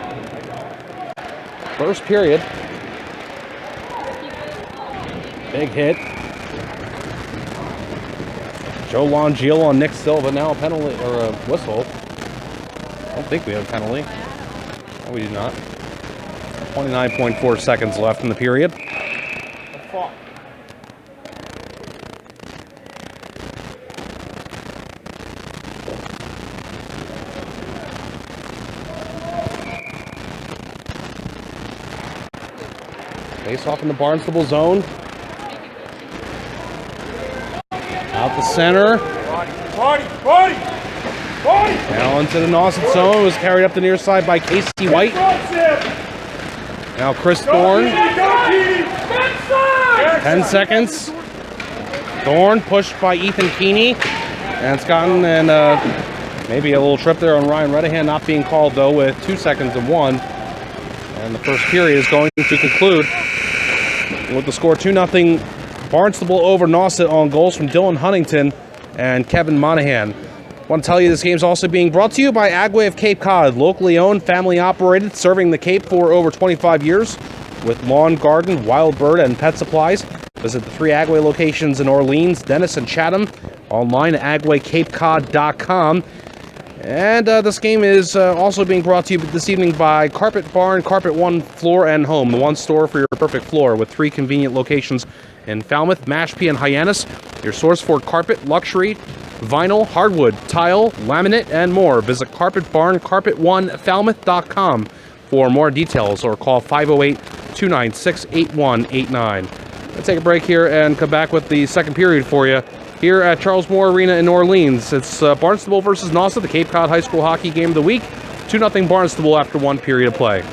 first period. Big hit. Joe Longiel on Nick Silva. Now a penalty or a whistle. I don't think we have a penalty. No, we do not. 29.4 seconds left in the period. Face off in the Barnstable zone. Out the center. Body! Now into the Nauset zone. Was carried up the near side by Casey White. Now Chris Thorne. 10 seconds. Thorne pushed by Ethan Keeney. And it's gotten maybe a little trip there on Ryan Redahan, not being called though, with 2 seconds and 1. And the first period is going to conclude with the score 2-0 Barnstable over Nauset on goals from Dylan Huntington and Kevin Monahan. I want to tell you this game is also being brought to you by Agway of Cape Cod, locally owned, family operated, serving the Cape for over 25 years with lawn, garden, wild bird, and pet supplies. Visit the 3 Agway locations in Orleans, Dennis, and Chatham. Online at agwaycapecod.com. And this game is also being brought to you this evening by Carpet Barn, Carpet One Floor and Home, the one store for your perfect floor with 3 convenient locations in Falmouth, Mashpee, and Hyannis. Your source for carpet, luxury, vinyl, hardwood, tile, laminate, and more. Visit Carpet Barn, carpet1falmouth.com for more details or call 508-296-8189. Let's take a break here and come back with the second period for you. Here at Charles Moore Arena in New Orleans, it's Barnstable versus Nauset, the Cape Cod High School Hockey Game of the Week. 2-0 Barnstable after 1 period of play.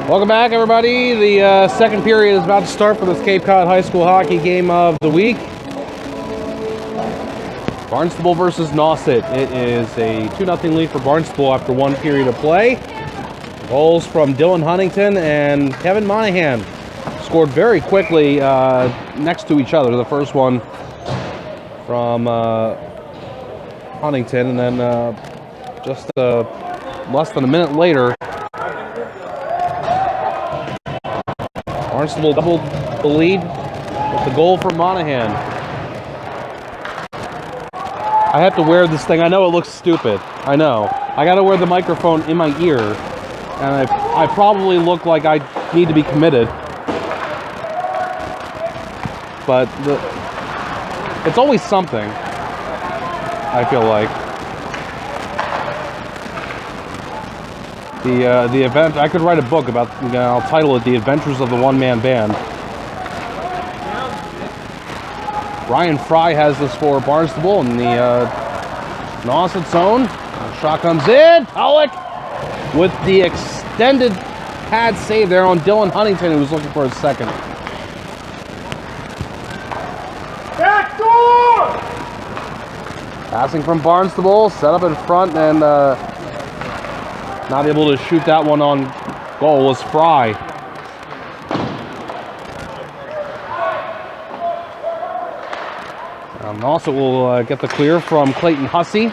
Welcome back, everybody. The second period is about to start for this Cape Cod High School hockey game of the week. Barnstable versus Nauset. It is a 2-0 lead for Barnstable after one period of play. Goals from Dylan Huntington and Kevin Monahan. Scored very quickly next to each other. The first one from Huntington, and then just less than a minute later, Barnstable doubled the lead with the goal from Monahan. I have to wear this thing. I know it looks stupid. I know. I got to wear the microphone in my ear, and I probably look like I need to be committed. But it's always something, I feel like. The event, I could write a book about, I'll title it The Adventures of the One-Man Band. Ryan Fry has this for Barnstable in the Nauset zone. The shot comes in. Pollock with the extended pad save there on Dylan Huntington, who was looking for his second. Back door! Passing from Barnstable, set up in front, and not able to shoot that one on goal was Fry. Also will get the clear from Clayton Hussey.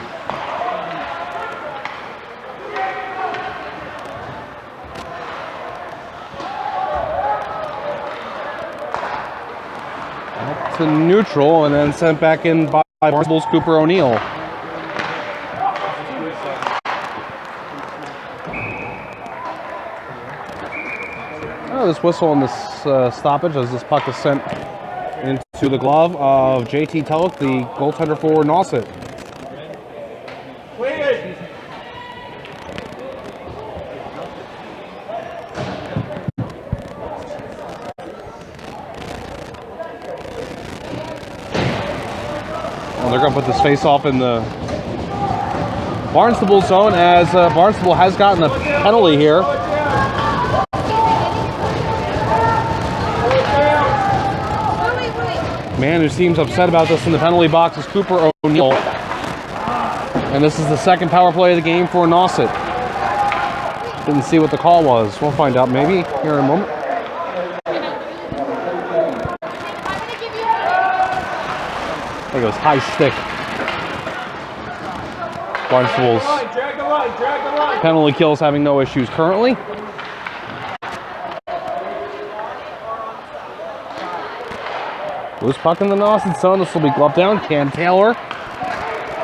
Up to neutral, and then sent back in by Barnstable's Cooper O'Neill. This whistle on this stoppage as this puck is sent into the glove of JT Tulloch, the goaltender for Nauset. Well, they're going to put this face off in the Barnstable zone, as Barnstable has gotten a penalty here. Man who seems upset about this in the penalty box is Cooper O'Neill. And this is the second power play of the game for Nauset. Didn't see what the call was. We'll find out maybe here in a moment. I think it was high stick. Barnstable's penalty kills having no issues currently. Loose puck in the Nauset zone. This will be gloved down. Cam Taylor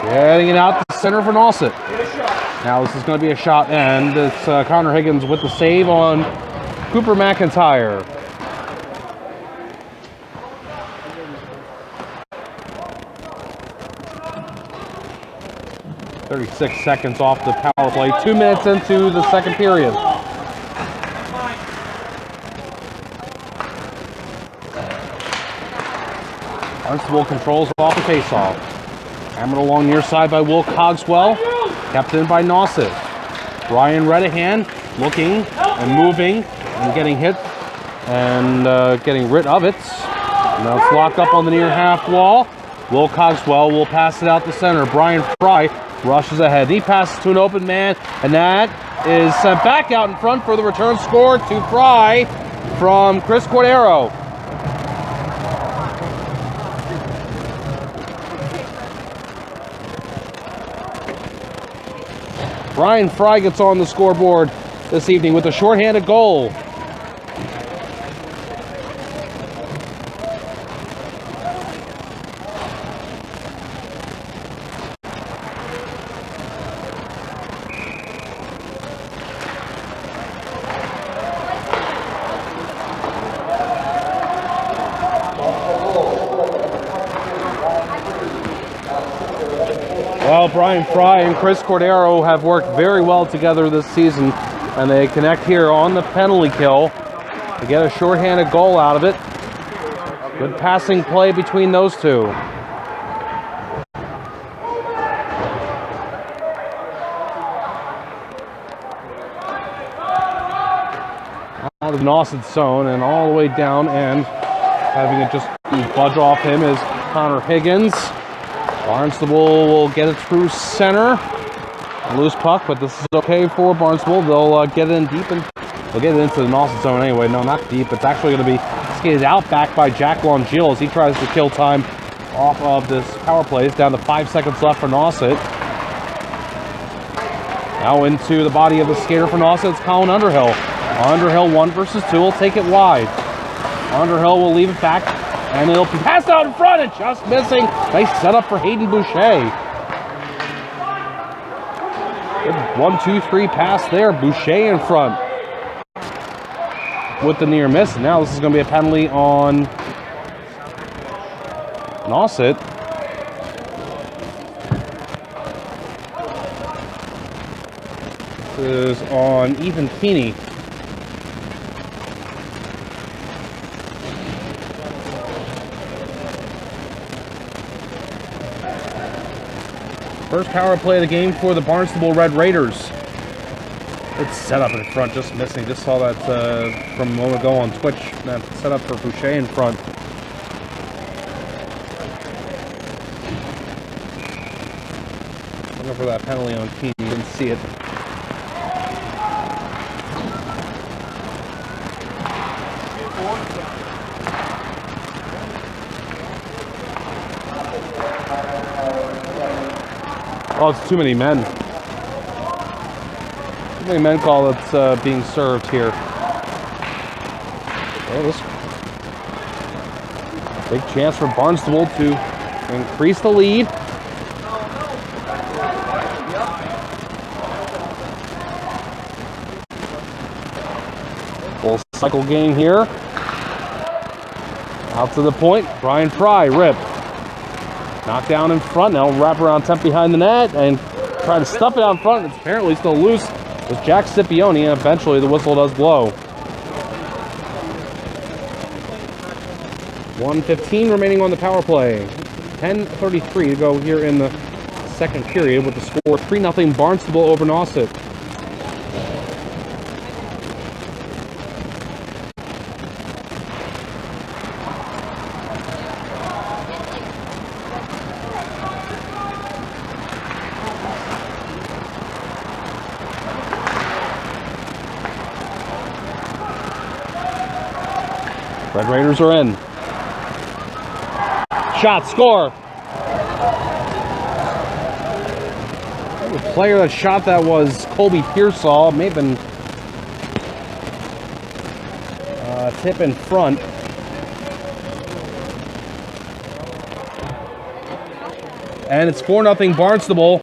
getting it out to center for Nauset. Now this is going to be a shot, and it's Connor Higgins with the save on Cooper McIntyre. .36 seconds off the power play. 2 minutes into the second period. Barnstable controls off the faceoff. Hammered along near side by Will Cogswell. Kept in by Nauset. Ryan Redahan looking and moving and getting hit and getting rid of it. Now it's locked up on the near half wall. Will Cogswell will pass it out to center. Brian Fry rushes ahead. He passes to an open man, and that is sent back out in front for the return score to Fry from Chris Cordero. Brian Fry gets on the scoreboard this evening with a shorthanded goal. Well, Brian Fry and Chris Cordero have worked very well together this season, and they connect here on the penalty kill to get a shorthanded goal out of it. Good passing play between those two. out of the Nauset zone and all the way down, and having it just budge off him is Connor Higgins. Barnstable will get it through center. A loose puck, but this is okay for Barnstable. They'll get it in deep, and they'll get it into the Nauset zone anyway. No, not deep. It's actually going to be skated out back by Jack Longill as he tries to kill time off of this power play. It's down to 5 seconds left for Nauset. Now into the body of the skater for Nauset. It's Colin Underhill. Underhill 1 versus 2 will take it wide. Underhill will leave it back, and it'll be passed out in front and just missing. Nice setup for Hayden Boucher. Good 1-2-3 pass there. Boucher in front with the near miss. Now this is going to be a penalty on Nauset. This is on Ethan Keeney. First power play of the game for the Barnstable Red Raiders. It's set up in front, just missing. Just saw that from a moment ago on Twitch. That set up for Boucher in front. Looking for that penalty on Keeney. Didn't see it. Oh, it's too many men. Too many men call that's being served here. Oh, this big chance for Barnstable to increase the lead. Full cycle game here. Out to the point. Brian Fry, rip. Knocked down in front. Now wrap around temp behind the net and try to stuff it out in front. It's apparently still loose with Jack Scipione, and eventually the whistle does blow. 1:15 remaining on the power play. 10:33 to go here in the second period with the score 3-0 Barnstable over Nauset. Red Raiders are in. Shot, score. The player that shot that was Colby Pearsall. May have been tip in front. And it's 4-0 Barnstable.